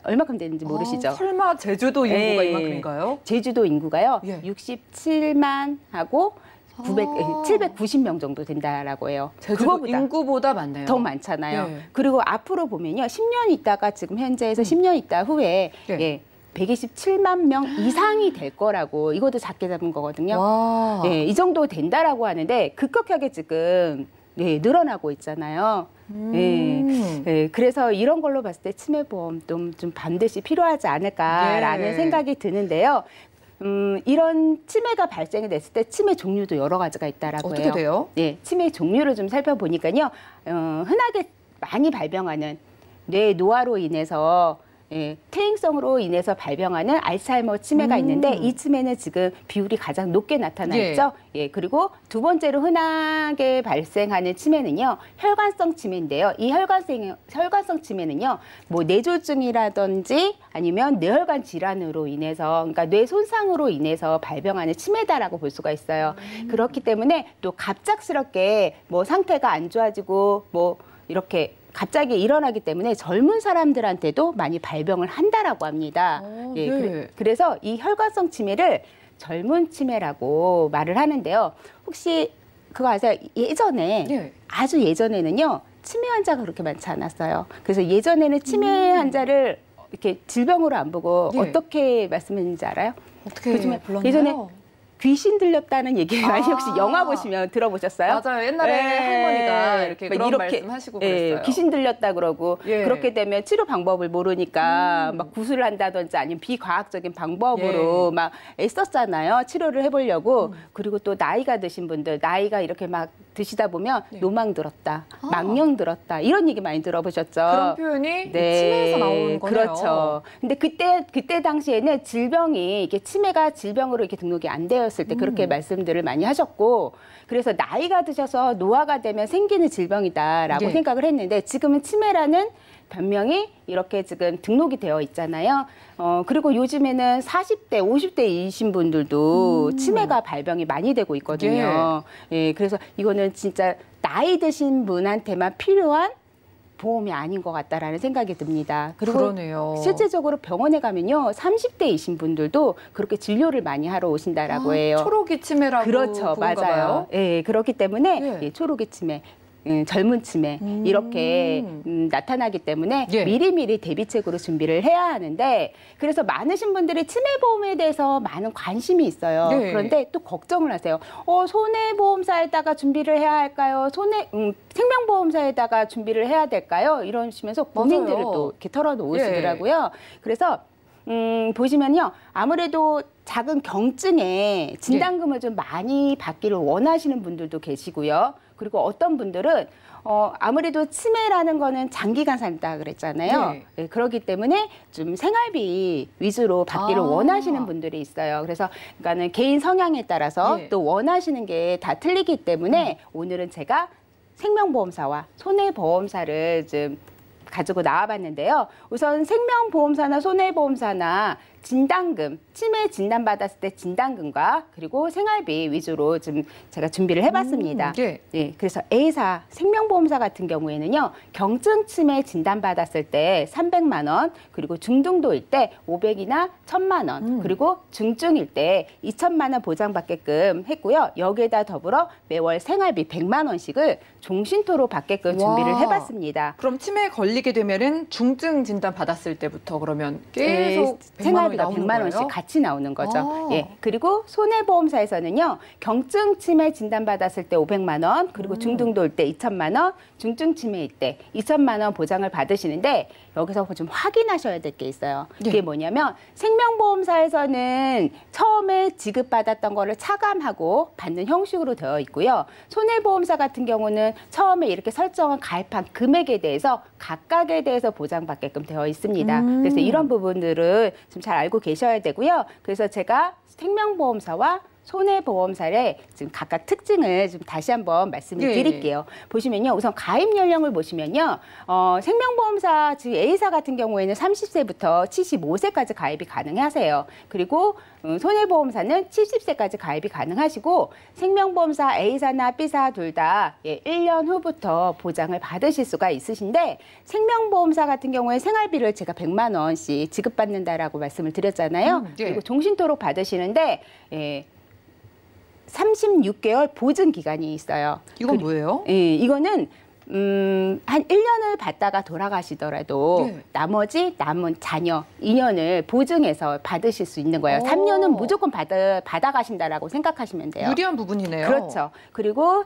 얼마큼 되는지 모르시죠? 설마 제주도 인구가 예. 이만큼인가요? 제주도 인구가요. 예. 67만 하고 790명 정도 된다라고 해요. 제주도 그거보다 인구보다 많네요. 더 많잖아요. 예. 그리고 앞으로 보면요. 10년 있다가 지금 현재에서 10년 있다 후에 예. 127만 명 이상이 될 거라고 이것도 작게 잡은 거거든요. 와. 예, 이 정도 된다라고 하는데 급격하게 지금 늘어나고 있잖아요. 그래서 이런 걸로 봤을 때 치매보험 좀 반드시 필요하지 않을까라는 예. 생각이 생각이 드는데요. 이런 치매가 발생이 됐을 때 치매 종류도 여러 가지가 있다라고 어떻게 해요. 돼요? 예, 치매 종류를 좀 살펴보니까요. 흔하게 많이 발병하는 뇌 노화로 인해서 퇴행성으로 인해서 발병하는 알츠하이머 치매가 있는데 이 치매는 지금 비율이 가장 높게 나타나 있죠. 예, 그리고 두 번째로 흔하게 발생하는 치매는요. 혈관성 치매인데요. 이 혈관성 치매는요. 뭐 뇌졸중이라든지 아니면 뇌혈관 질환으로 인해서 그러니까 뇌 손상으로 인해서 발병하는 치매다라고 볼 수가 있어요. 그렇기 때문에 또 갑작스럽게 뭐 상태가 안 좋아지고 뭐 이렇게 갑자기 일어나기 때문에 젊은 사람들한테도 많이 발병을 한다라고 합니다. 그래서 이 혈관성 치매를 젊은 치매라고 말을 하는데요. 혹시 그거 아세요? 예전에 아주 예전에는요. 치매 환자가 그렇게 많지 않았어요. 그래서 예전에는 치매 환자를 이렇게 질병으로 안 보고 어떻게 말씀했는지 알아요? 어떻게 불렀나요? 예전에 귀신 들렸다는 얘기 많이 혹시 영화 보시면 들어보셨어요? 맞아요. 옛날에 할머니가 이렇게 그런 말씀하시고 그랬어요. 귀신 들렸다 그러고 그렇게 되면 치료 방법을 모르니까 막 구술을 한다든지 아니면 비과학적인 방법으로 막 애썼잖아요. 치료를 해보려고. 그리고 또 나이가 드신 분들 나이가 이렇게 막 드시다 보면 노망 들었다, 망령 들었다 이런 얘기 많이 들어보셨죠? 그런 표현이 치매에서 나오는 거네요. 그렇죠. 근데 그때 당시에는 질병이 이게 치매가 질병으로 이렇게 등록이 안 되었을 때 그렇게 말씀들을 많이 하셨고 그래서 나이가 드셔서 노화가 되면 생기는 질병이다라고 생각을 했는데 지금은 치매라는 변명이 이렇게 지금 등록이 되어 있잖아요. 그리고 요즘에는 40대, 50대이신 분들도 치매가 발병이 많이 되고 있거든요. 예, 그래서 이거는 진짜 나이 드신 분한테만 필요한 보험이 아닌 것 같다라는 생각이 듭니다. 그리고 그러네요. 실제적으로 병원에 가면요. 30대이신 분들도 그렇게 진료를 많이 하러 오신다라고 해요. 초록이 치매라고 그렇죠. 맞아요. 봐요. 예, 그렇기 때문에 초록이 치매. 젊은 치매 이렇게 나타나기 때문에 미리미리 대비책으로 준비를 해야 하는데 그래서 많으신 분들이 치매보험에 대해서 많은 관심이 있어요. 그런데 또 걱정을 하세요. 손해보험사에다가 준비를 해야 할까요? 생명보험사에다가 준비를 해야 될까요? 이러시면서 고민들을 또 이렇게 털어놓으시더라고요. 그래서 보시면요. 아무래도 작은 경증에 진단금을 좀 많이 받기를 원하시는 분들도 계시고요. 그리고 어떤 분들은 아무래도 치매라는 거는 장기간 산다 그랬잖아요. 그렇기 때문에 좀 생활비 위주로 받기를 원하시는 분들이 있어요. 그래서 그러니까는 개인 성향에 따라서 또 원하시는 게 다 틀리기 때문에 오늘은 제가 생명보험사와 손해보험사를 좀 가지고 나와봤는데요. 우선 생명보험사나 손해보험사나 진단금, 치매 진단받았을 때 진단금과 그리고 생활비 위주로 좀 제가 준비를 해봤습니다. 그래서 A사, 생명보험사 같은 경우에는요. 경증 치매 진단받았을 때 300만 원, 그리고 중등도일 때 500이나 1000만 원, 그리고 중증일 때 2000만 원 보장받게끔 했고요. 여기에다 더불어 매월 생활비 100만 원씩을 종신토로 받게끔 준비를 해봤습니다. 그럼 치매에 걸리게 되면은 중증 진단 받았을 때부터 그러면 계속 생활비가 100만 원씩 같이 나오는 거죠. 그리고 손해보험사에서는요. 경증 치매 진단받았을 때 500만 원, 그리고 중등도일 때 2000만 원, 중증 치매일 때 2000만 원 보장을 받으시는데 여기서 좀 확인하셔야 될 게 있어요. 그게 뭐냐면 생명보험사에서는 처음에 지급받았던 거를 차감하고 받는 형식으로 되어 있고요. 손해보험사 같은 경우는 처음에 이렇게 설정한 가입한 금액에 대해서 각각에 대해서 보장받게끔 되어 있습니다. 그래서 이런 부분들을 좀 잘 알고 계셔야 되고요. 그래서 제가 생명보험사와 손해보험사의 지금 각각 특징을 좀 다시 한번 말씀을 드릴게요. 보시면요. 우선 가입 연령을 보시면요. 생명보험사, 즉 A사 같은 경우에는 30세부터 75세까지 가입이 가능하세요. 그리고 손해보험사는 70세까지 가입이 가능하시고 생명보험사 A사나 B사 둘 다 1년 후부터 보장을 받으실 수가 있으신데 생명보험사 같은 경우에 생활비를 제가 100만 원씩 지급받는다라고 말씀을 드렸잖아요. 그리고 종신토록 받으시는데 36개월 보증 기간이 있어요. 이건 뭐예요? 이거는 한 1년을 받다가 돌아가시더라도 나머지 남은 자녀 2년을 보증해서 받으실 수 있는 거예요. 3년은 무조건 받아가신다라고 생각하시면 돼요. 유리한 부분이네요. 그렇죠. 그리고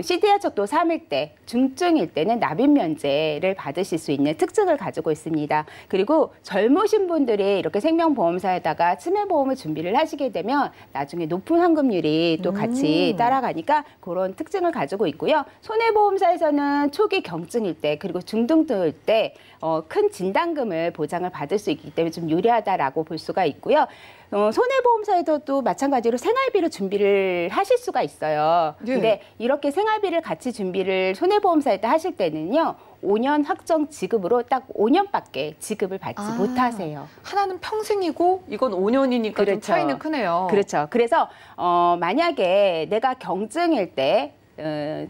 CDR 척도 3일 때, 중증일 때는 납입 면제를 받으실 수 있는 특징을 가지고 있습니다. 그리고 젊으신 분들이 이렇게 생명보험사에다가 치매보험을 준비를 하시게 되면 나중에 높은 환급률이 또 같이 따라가니까 그런 특징을 가지고 있고요. 손해보험사에서는 초기 경증일 때 그리고 중등일 때 큰 진단금을 보장을 받을 수 있기 때문에 좀 유리하다라고 볼 수가 있고요. 손해보험사에서도 마찬가지로 생활비를 준비를 하실 수가 있어요. 근데 이렇게 생활비를 같이 준비를 손해보험사에다 하실 때는요. 5년 확정 지급으로 딱 5년밖에 지급을 받지 못하세요. 하나는 평생이고 이건 5년이니까 그렇죠. 좀 차이는 크네요. 그렇죠. 그래서 만약에 내가 경증일 때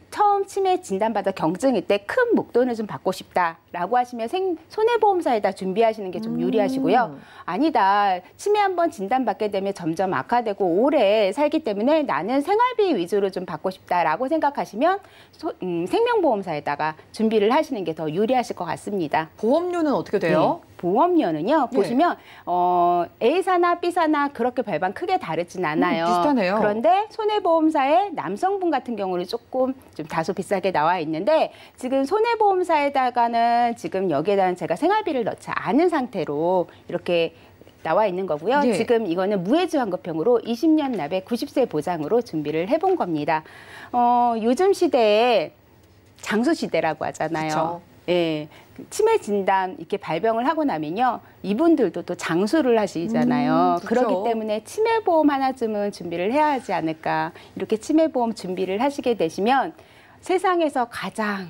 처음 치매 진단받아 경증일 때 큰 목돈을 좀 받고 싶다라고 하시면 손해보험사에다 준비하시는 게 좀 유리하시고요. 아니다. 치매 한번 진단받게 되면 점점 악화되고 오래 살기 때문에 나는 생활비 위주로 좀 받고 싶다라고 생각하시면 생명보험사에다가 준비를 하시는 게 더 유리하실 것 같습니다. 보험료는 어떻게 돼요? 보험료는요. 보시면 A사나 B사나 그렇게 별반 크게 다르진 않아요. 비슷하네요. 그런데 손해보험사의 남성분 같은 경우는 조금 좀 다소 비싸게 나와 있는데 지금 손해보험사에다가는 지금 여기에다는 제가 생활비를 넣지 않은 상태로 이렇게 나와 있는 거고요. 지금 이거는 무해지 환급형으로 20년 납에 90세 보장으로 준비를 해본 겁니다. 요즘 시대에 장수 시대라고 하잖아요. 그쵸. 예, 치매 진단 이렇게 발병을 하고 나면요, 이분들도 또 장수를 하시잖아요. 그렇기 때문에 치매보험 하나쯤은 준비를 해야 하지 않을까. 이렇게 치매보험 준비를 하시게 되시면 세상에서 가장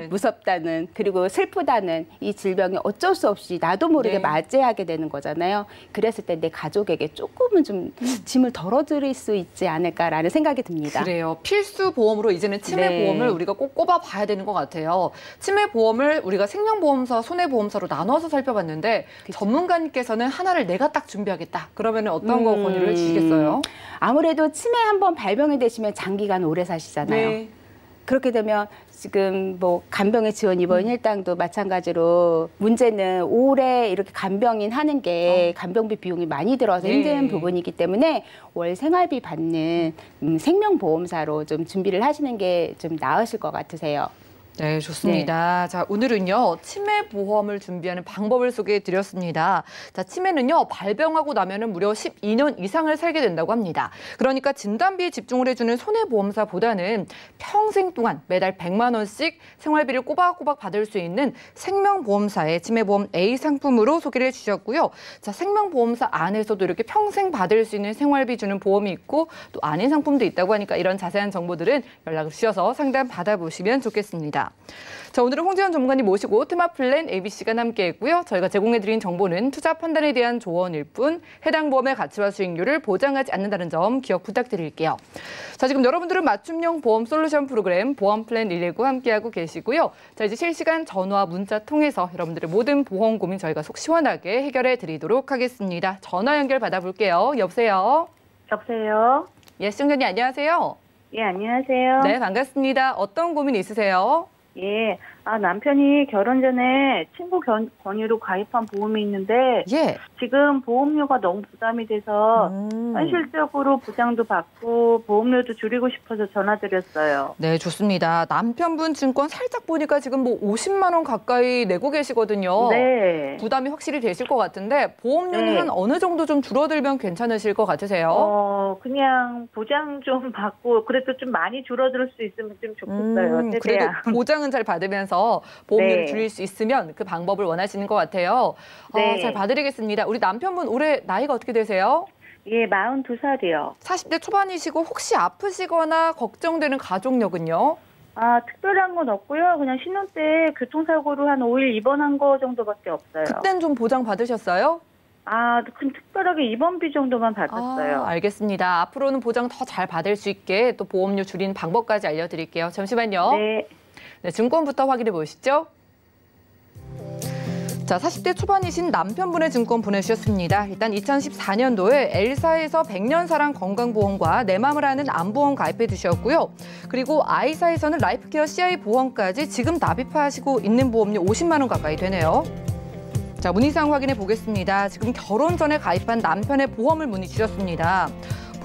무섭다는 그리고 슬프다는 이 질병이 어쩔 수 없이 나도 모르게 맞이하게 되는 거잖아요. 그랬을 때 내 가족에게 조금은 좀 짐을 덜어드릴 수 있지 않을까라는 생각이 듭니다. 그래요. 필수 보험으로 이제는 치매 보험을 우리가 꼭 꼽아봐야 되는 것 같아요. 치매 보험을 우리가 생명보험사, 손해보험사로 나눠서 살펴봤는데 전문가님께서는 하나를 내가 딱 준비하겠다. 그러면 어떤 거 권유를 주시겠어요? 아무래도 치매 한번 발병이 되시면 장기간 오래 사시잖아요. 그렇게 되면 지금 뭐 간병의 지원 입원 일당도 마찬가지로 문제는 오래 이렇게 간병인 하는 게 간병비 비용이 많이 들어서 힘든 부분이기 때문에 월 생활비 받는 생명보험사로 좀 준비를 하시는 게 좀 나으실 것 같으세요. 네, 좋습니다. 자, 오늘은요, 치매 보험을 준비하는 방법을 소개해 드렸습니다. 자, 치매는요, 발병하고 나면은 무려 12년 이상을 살게 된다고 합니다. 그러니까 진단비에 집중을 해주는 손해보험사보다는 평생 동안 매달 100만 원씩 생활비를 꼬박꼬박 받을 수 있는 생명보험사의 치매보험 A 상품으로 소개를 해주셨고요. 자, 생명보험사 안에서도 이렇게 평생 받을 수 있는 생활비 주는 보험이 있고 또 아닌 상품도 있다고 하니까 이런 자세한 정보들은 연락을 주셔서 상담 받아보시면 좋겠습니다. 자, 오늘은 홍재현 전문가님 모시고 트마플랜 ABC가 함께했고요. 저희가 제공해드린 정보는 투자 판단에 대한 조언일 뿐 해당 보험의 가치와 수익률을 보장하지 않는다는 점 기억 부탁드릴게요. 자, 지금 여러분들은 맞춤형 보험 솔루션 프로그램 보험플랜 119 함께하고 계시고요. 자, 이제 실시간 전화, 문자 통해서 여러분들의 모든 보험 고민 저희가 속 시원하게 해결해 드리도록 하겠습니다. 전화 연결 받아볼게요. 여보세요? 여보세요? 예, 시청자님 안녕하세요. 예, 안녕하세요. 네, 반갑습니다. 어떤 고민 있으세요? 예. 남편이 결혼 전에 친구 권유로 가입한 보험이 있는데 예. 지금 보험료가 너무 부담이 돼서 현실적으로 보장도 받고 보험료도 줄이고 싶어서 전화드렸어요. 네, 좋습니다. 남편분 증권 살짝 보니까 지금 뭐 50만 원 가까이 내고 계시거든요. 네. 부담이 확실히 되실 것 같은데 보험료는 네. 한 어느 정도 좀 줄어들면 괜찮으실 것 같으세요? 그냥 보장 좀 받고 그래도 좀 많이 줄어들 수 있으면 좀 좋겠어요. 그래도 최대한. 보장은 잘 받으면서 보험료를 네. 줄일 수 있으면 그 방법을 원하시는 것 같아요. 네. 잘 봐드리겠습니다. 우리 남편분 올해 나이가 어떻게 되세요? 예, 42살이요. 40대 초반이시고 혹시 아프시거나 걱정되는 가족력은요? 특별한 건 없고요. 그냥 신혼 때 교통사고로 한 5일 입원한 거 정도밖에 없어요. 그땐 좀 보장 받으셨어요? 그 특별하게 입원비 정도만 받았어요. 알겠습니다. 앞으로는 보장 더 잘 받을 수 있게 또 보험료 줄이는 방법까지 알려드릴게요. 잠시만요. 네. 네, 증권부터 확인해 보시죠. 자, 40대 초반이신 남편분의 증권 보내주셨습니다. 일단 2014년도에 엘사에서 100년사랑 건강보험과 내 맘을 아는 암보험 가입해 주셨고요. 그리고 아이사에서는 라이프케어 CI 보험까지 지금 납입하시고 있는 보험료 50만 원 가까이 되네요. 자, 문의사항 확인해 보겠습니다. 지금 결혼 전에 가입한 남편의 보험을 문의 주셨습니다.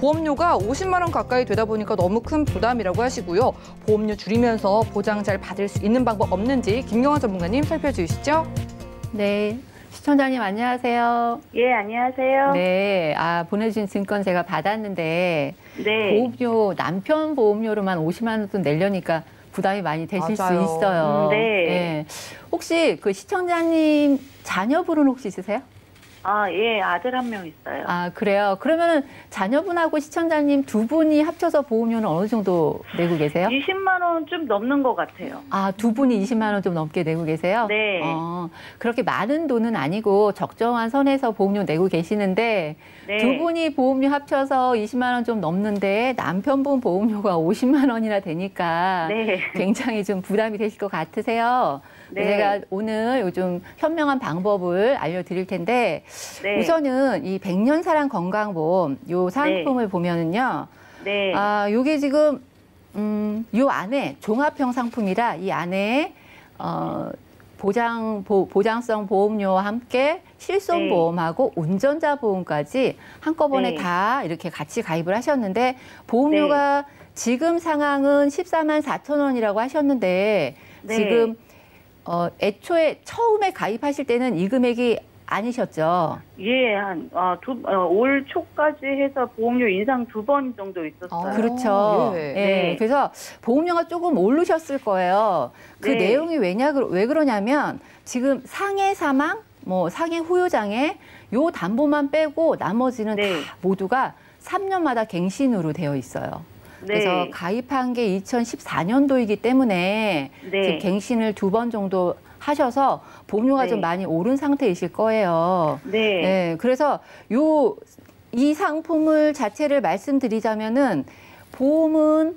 보험료가 50만 원 가까이 되다 보니까 너무 큰 부담이라고 하시고요. 보험료 줄이면서 보장 잘 받을 수 있는 방법 없는지 김경환 전문가님 살펴주시죠. 네, 시청자님 안녕하세요. 예, 안녕하세요. 네, 보내주신 증권 제가 받았는데 네. 보험료, 남편 보험료로만 50만 원 돈 내려니까 부담이 많이 되실 맞아요. 수 있어요. 네. 혹시 그 시청자님 자녀분은 혹시 있으세요? 예, 아들 한 명 있어요. 그래요. 그러면은 자녀분하고 시청자님 두 분이 합쳐서 보험료는 어느 정도 내고 계세요? 20만 원 좀 넘는 것 같아요. 두 분이 20만 원 좀 넘게 내고 계세요? 네. 그렇게 많은 돈은 아니고 적정한 선에서 보험료 내고 계시는데 네. 두 분이 보험료 합쳐서 20만 원 좀 넘는데 남편분 보험료가 50만 원이나 되니까 네. 굉장히 좀 부담이 되실 것 같으세요. 네. 제가 오늘 요즘 현명한 방법을 알려드릴 텐데 네. 우선은 이 100년사랑 건강보험 요 상품을 보면은요. 네. 요게 지금 요 안에 종합형 상품이라 이 안에 보장성 보험료와 함께 실손보험하고 운전자 보험까지 한꺼번에 네. 다 이렇게 같이 가입을 하셨는데 보험료가 지금 상황은 14만 4천 원이라고 하셨는데 네. 지금 애초에 처음에 가입하실 때는 이 금액이 아니셨죠? 예, 올 초까지 해서 보험료 인상 2번 정도 있었어요. 그렇죠. 예. 네. 그래서 보험료가 조금 오르셨을 거예요. 그 네. 내용이 왜 그러냐면 지금 상해 사망, 상해 후유장애 요 담보만 빼고 나머지는 네. 다 모두가 3년마다 갱신으로 되어 있어요. 그래서 네. 가입한 게 2014년도이기 때문에 네. 지금 갱신을 2번 정도 하셔서 보험료가 네. 좀 많이 오른 상태이실 거예요. 네. 네, 그래서 이 상품을 자체를 말씀드리자면은 보험은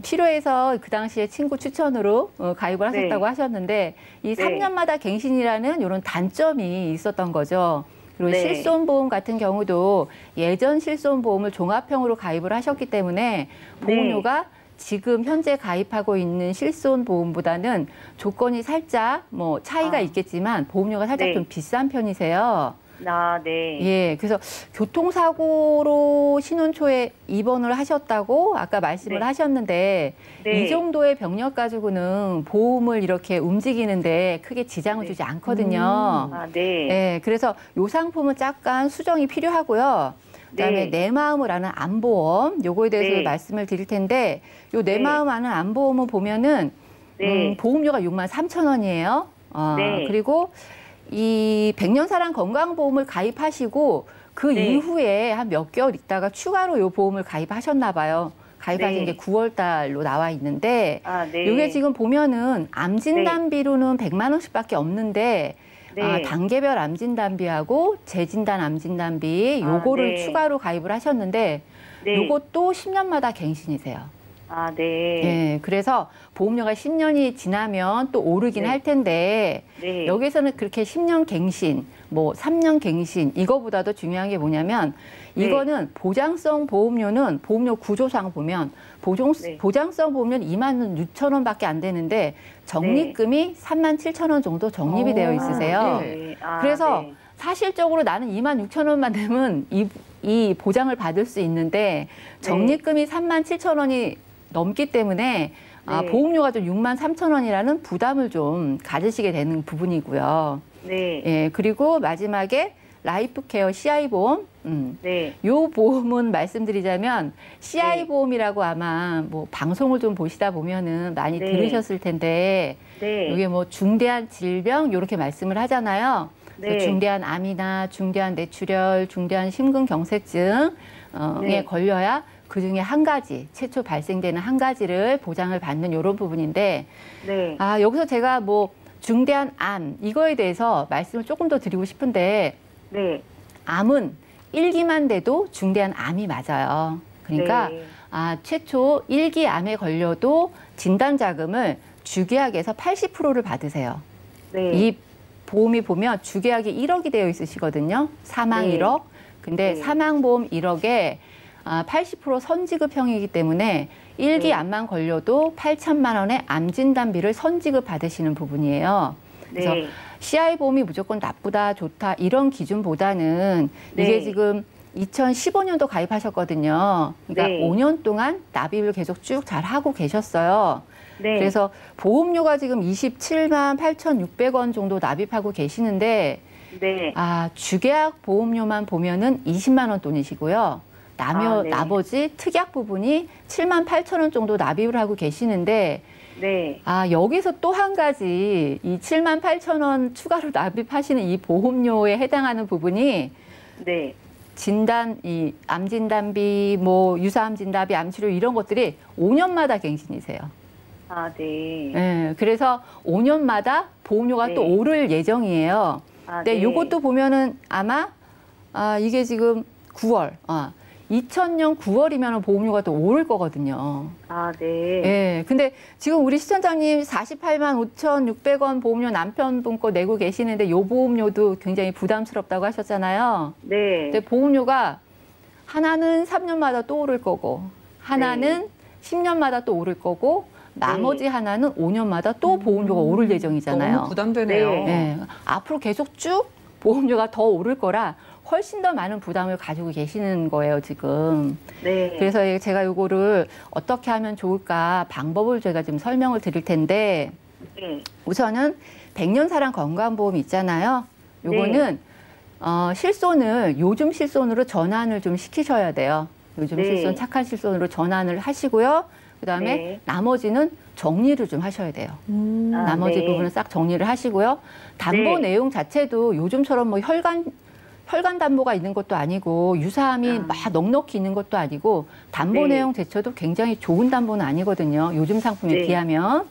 필요해서 그 당시에 친구 추천으로 가입을 하셨다고 네. 하셨는데 이 네. 3년마다 갱신이라는 이런 단점이 있었던 거죠. 그리고 네. 실손보험 같은 경우도 예전 실손보험을 종합형으로 가입을 하셨기 때문에 보험료가 지금 현재 가입하고 있는 실손보험보다는 조건이 살짝 차이가 있겠지만 보험료가 살짝 네. 좀 비싼 편이세요. 네. 예, 그래서 교통사고로 신혼 초에 입원을 하셨다고 아까 말씀을 네. 하셨는데 네. 이 정도의 병력 가지고는 보험을 이렇게 움직이는데 크게 지장을 네. 주지 않거든요. 네. 예, 그래서 이 상품은 약간 수정이 필요하고요. 그다음에 네. 내 마음을 아는 암보험 요거에 대해서 네. 말씀을 드릴 텐데 요 내 네. 마음 아는 암보험을 보면은 네. 보험료가 6만 3천 원이에요. 네. 그리고 이 100년사랑 건강보험을 가입하시고 그 네. 이후에 한 몇 개월 있다가 추가로 요 보험을 가입하셨나 봐요. 가입하신 네. 게 9월 달로 나와 있는데 네. 요게 지금 보면은 암 진단비로는 100만 원씩밖에 없는데 네. 단계별 암 진단비하고 재진단 암 진단비 요거를 네. 추가로 가입을 하셨는데 네. 요것도 10년마다 갱신이세요. 네. 예, 그래서 보험료가 10년이 지나면 또 오르긴 네. 할 텐데 네. 여기서는 그렇게 10년 갱신, 뭐 3년 갱신 이거보다도 중요한 게 뭐냐면 네. 이거는 보장성 보험료는 보험료 구조상 보면 네. 보장성 보험료는 26,000원밖에 안 되는데 적립금이 37,000원 정도 적립이 되어 있으세요. 네. 그래서 네. 사실적으로 나는 26,000원만 되면 이 보장을 받을 수 있는데 적립금이 37,000원이 넘기 때문에 네. 보험료가 좀 63,000원이라는 부담을 좀 가지시게 되는 부분이고요. 네. 예, 그리고 마지막에 라이프케어 CI 보험. 네. 요 보험은 말씀드리자면 CI 네. 보험이라고 아마 뭐 방송을 좀 보시다 보면은 많이 네. 들으셨을 텐데 네. 이게 뭐 중대한 질병 이렇게 말씀을 하잖아요. 그래서 네. 중대한 암이나 중대한 뇌출혈, 중대한 심근경색증에 네. 걸려야 그중에 한 가지, 최초 발생되는 한 가지를 보장을 받는 이런 부분인데 네. 여기서 제가 뭐 중대한 암 이거에 대해서 말씀을 조금 더 드리고 싶은데 네. 암은 1기만 돼도 중대한 암이 맞아요. 그러니까 네. 최초 1기 암에 걸려도 진단 자금을 주계약에서 80%를 받으세요. 네. 이 보험이 보면 주계약이 1억이 되어 있으시거든요. 사망 네. 1억. 근데 네. 사망보험 1억에 80% 선지급형이기 때문에 1기 네. 암만 걸려도 8천만 원의 암진단비를 선지급 받으시는 부분이에요. 그래서 네. CI 보험이 무조건 나쁘다, 좋다 이런 기준보다는 네. 이게 지금 2015년도 가입하셨거든요. 그러니까 네. 5년 동안 납입을 계속 쭉 잘 하고 계셨어요. 네. 그래서 보험료가 지금 27만 8,600원 정도 납입하고 계시는데 네. 주계약 보험료만 보면은 20만 원 돈이시고요. 네. 나머지 특약 부분이 7만 8천 원 정도 납입을 하고 계시는데 네. 여기서 또 한 가지 이 7만 8천 원 추가로 납입하시는 이 보험료에 해당하는 부분이 네. 진단, 이 암진단비, 뭐 유사암 진단비, 암치료 이런 것들이 5년마다 갱신이세요. 네. 네, 그래서 5년마다 보험료가 네. 또 오를 예정이에요. 근데 네. 이것도 보면은 아마 이게 지금 9월, 2000년 9월이면 보험료가 또 오를 거거든요. 네. 예. 근데 지금 우리 시청자님 48만 5,600원 보험료 남편분 거 내고 계시는데 요 보험료도 굉장히 부담스럽다고 하셨잖아요. 네. 근데 보험료가 하나는 3년마다 또 오를 거고, 하나는 10년마다 또 오를 거고, 나머지 하나는 5년마다 또 보험료가 오를 예정이잖아요. 너무 부담되네요. 네. 예. 앞으로 계속 쭉 보험료가 더 오를 거라 훨씬 더 많은 부담을 가지고 계시는 거예요, 지금. 네. 그래서 제가 요거를 어떻게 하면 좋을까 방법을 제가 좀 설명을 드릴 텐데 네. 우선은 백년사랑 건강보험 있잖아요. 요거는 실손을 요즘 실손으로 전환을 좀 시키셔야 돼요. 요즘 네. 실손 착한 실손으로 전환을 하시고요. 그다음에 네. 나머지는 정리를 좀 하셔야 돼요. 나머지 네. 부분은 싹 정리를 하시고요. 담보 네. 내용 자체도 요즘처럼 뭐 혈관 담보가 있는 것도 아니고 유사암이 막 넉넉히 있는 것도 아니고 담보 네. 내용 자체도 굉장히 좋은 담보는 아니거든요. 요즘 상품에 네. 비하면.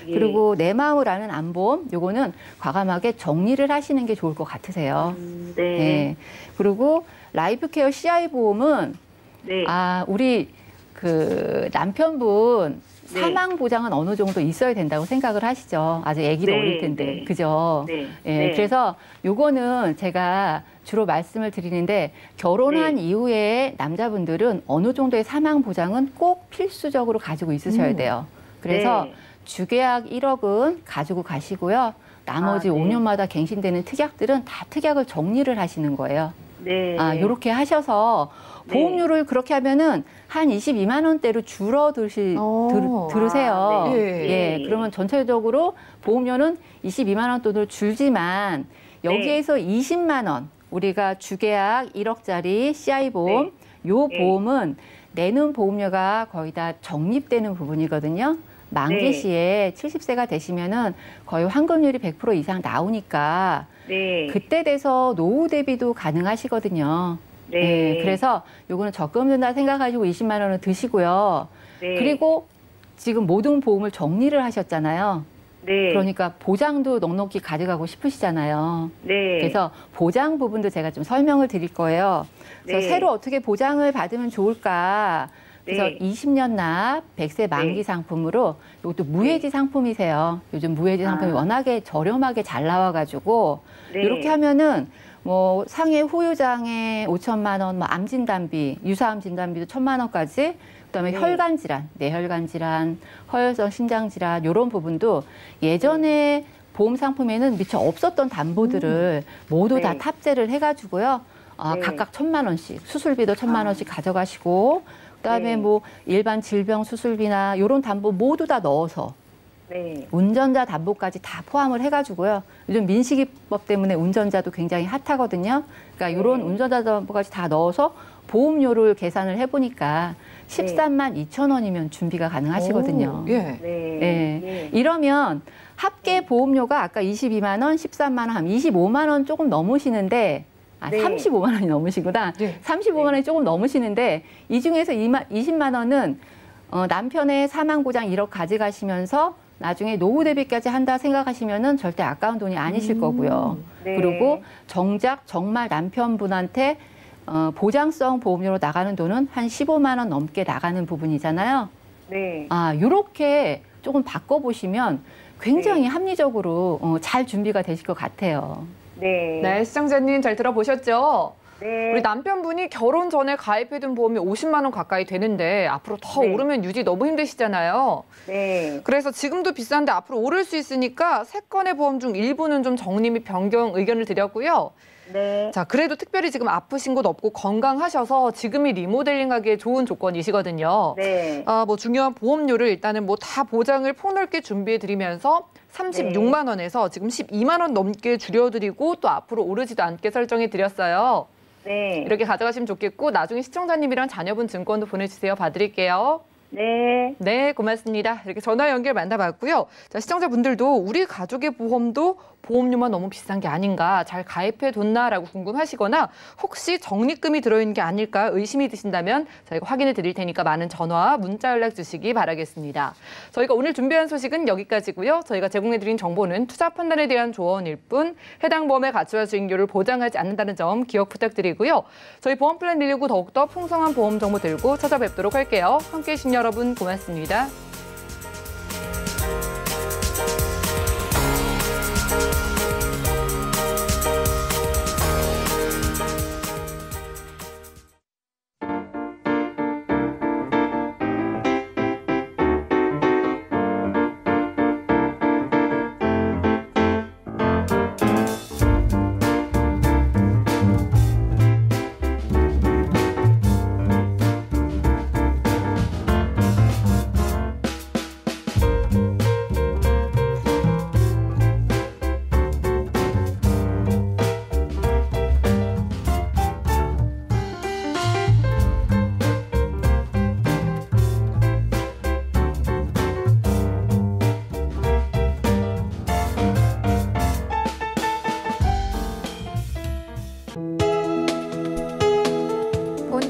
예. 그리고 내 마음을 아는 암보험 요거는 과감하게 정리를 하시는 게 좋을 것 같으세요. 네. 네. 그리고 라이프케어 CI 보험은 네. 우리 그 남편분 네. 사망 보장은 어느 정도 있어야 된다고 생각을 하시죠. 아직 아기도 네, 어릴 텐데. 네. 그죠? 네. 예, 네. 그래서 요거는 제가 주로 말씀을 드리는데 결혼한 네. 이후에 남자분들은 어느 정도의 사망 보장은 꼭 필수적으로 가지고 있으셔야 돼요. 그래서 네. 주계약 1억은 가지고 가시고요. 나머지 네. 5년마다 갱신되는 특약들은 다 특약을 정리를 하시는 거예요. 네. 요렇게 하셔서 네. 보험료를 그렇게 하면은 한 22만 원대로 들으세요. 네. 예, 그러면 전체적으로 보험료는 22만 원 돈으로 줄지만 여기에서 20만 원 우리가 주계약 1억짜리 CI 보험 요 네. 보험은 내는 보험료가 거의 다 적립되는 부분이거든요. 만기 네. 시에 70세가 되시면은 거의 환급률이 100% 이상 나오니까 네. 그때 돼서 노후 대비도 가능하시거든요. 네. 그래서 요거는 적금 든다 생각하시고 20만 원을 드시고요. 네. 그리고 지금 모든 보험을 정리를 하셨잖아요. 네. 그러니까 보장도 넉넉히 가져가고 싶으시잖아요. 네. 그래서 보장 부분도 제가 좀 설명을 드릴 거예요. 그래서 네. 새로 어떻게 보장을 받으면 좋을까? 그래서 네. 20년 납 100세 만기 네. 상품으로 이것도 무해지 상품이세요. 요즘 무해지 상품이 워낙에 저렴하게 잘 나와가지고 네. 이렇게 하면은 뭐 상해 후유장애 5천만 원, 뭐 암 진단비, 유사암 진단비도 1,000만 원까지. 그다음에 혈관 질환, 뇌혈관 질환, 허혈성 심장 질환 이런 부분도 예전에 보험 상품에는 미처 없었던 담보들을 모두 다 탑재를 해가지고요. 각각 1,000만 원씩 수술비도 1,000만 원씩 가져가시고 그다음에 뭐 일반 질병 수술비나 이런 담보 모두 다 넣어서 운전자 담보까지 다 포함을 해가지고요. 요즘 민식이법 때문에 운전자도 굉장히 핫하거든요. 그러니까 이런 운전자 담보까지 다 넣어서 보험료를 계산을 해보니까 13만 2천 원이면 준비가 가능하시거든요. 이러면 합계 보험료가 아까 22만 원, 13만 원, 한 25만 원 조금 넘으시는데 35만 원이 넘으시구나. 35만 원이 조금 넘으시는데 이 중에서 20만 원은 남편의 사망 보장 1억 가져가시면서 나중에 노후 대비까지 한다 생각하시면은 절대 아까운 돈이 아니실 거고요. 그리고 정작 정말 남편분한테 보장성 보험료로 나가는 돈은 한 15만 원 넘게 나가는 부분이잖아요. 이렇게 조금 바꿔보시면 굉장히 합리적으로 잘 준비가 되실 것 같아요. 네, 시청자님 잘 들어보셨죠? 우리 남편분이 결혼 전에 가입해둔 보험이 50만 원 가까이 되는데 앞으로 더 오르면 유지 너무 힘드시잖아요. 그래서 지금도 비싼데 앞으로 오를 수 있으니까 3건의 보험 중 일부는 좀 정리 및 변경 의견을 드렸고요. 자, 그래도 특별히 지금 아프신 곳 없고 건강하셔서 지금이 리모델링하기에 좋은 조건이시거든요. 뭐 중요한 보험료를 일단은 뭐 다 보장을 폭넓게 준비해드리면서 36만 원에서 지금 12만 원 넘게 줄여드리고 또 앞으로 오르지도 않게 설정해드렸어요. 이렇게 가져가시면 좋겠고 나중에 시청자님이랑 자녀분 증권도 보내주세요. 봐드릴게요. 네, 고맙습니다. 이렇게 전화 연결 만나봤고요. 자, 시청자분들도 우리 가족의 보험도 보험료만 너무 비싼 게 아닌가, 잘 가입해뒀나라고 궁금하시거나 혹시 적립금이 들어있는 게 아닐까 의심이 드신다면 저희가 확인해 드릴 테니까 많은 전화, 문자 연락 주시기 바라겠습니다. 저희가 오늘 준비한 소식은 여기까지고요. 저희가 제공해드린 정보는 투자 판단에 대한 조언일 뿐 해당 보험의 가치와 수익률을 보장하지 않는다는 점 기억 부탁드리고요. 저희 보험 플랜 119 더욱더 풍성한 보험 정보 들고 찾아뵙도록 할게요. 함께해 주신 여러분 고맙습니다.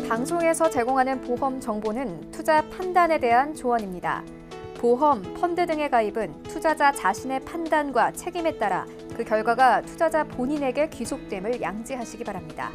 방송에서 제공하는 보험 정보는 투자 판단에 대한 조언입니다. 보험, 펀드 등의 가입은 투자자 자신의 판단과 책임에 따라 그 결과가 투자자 본인에게 귀속됨을 양지하시기 바랍니다.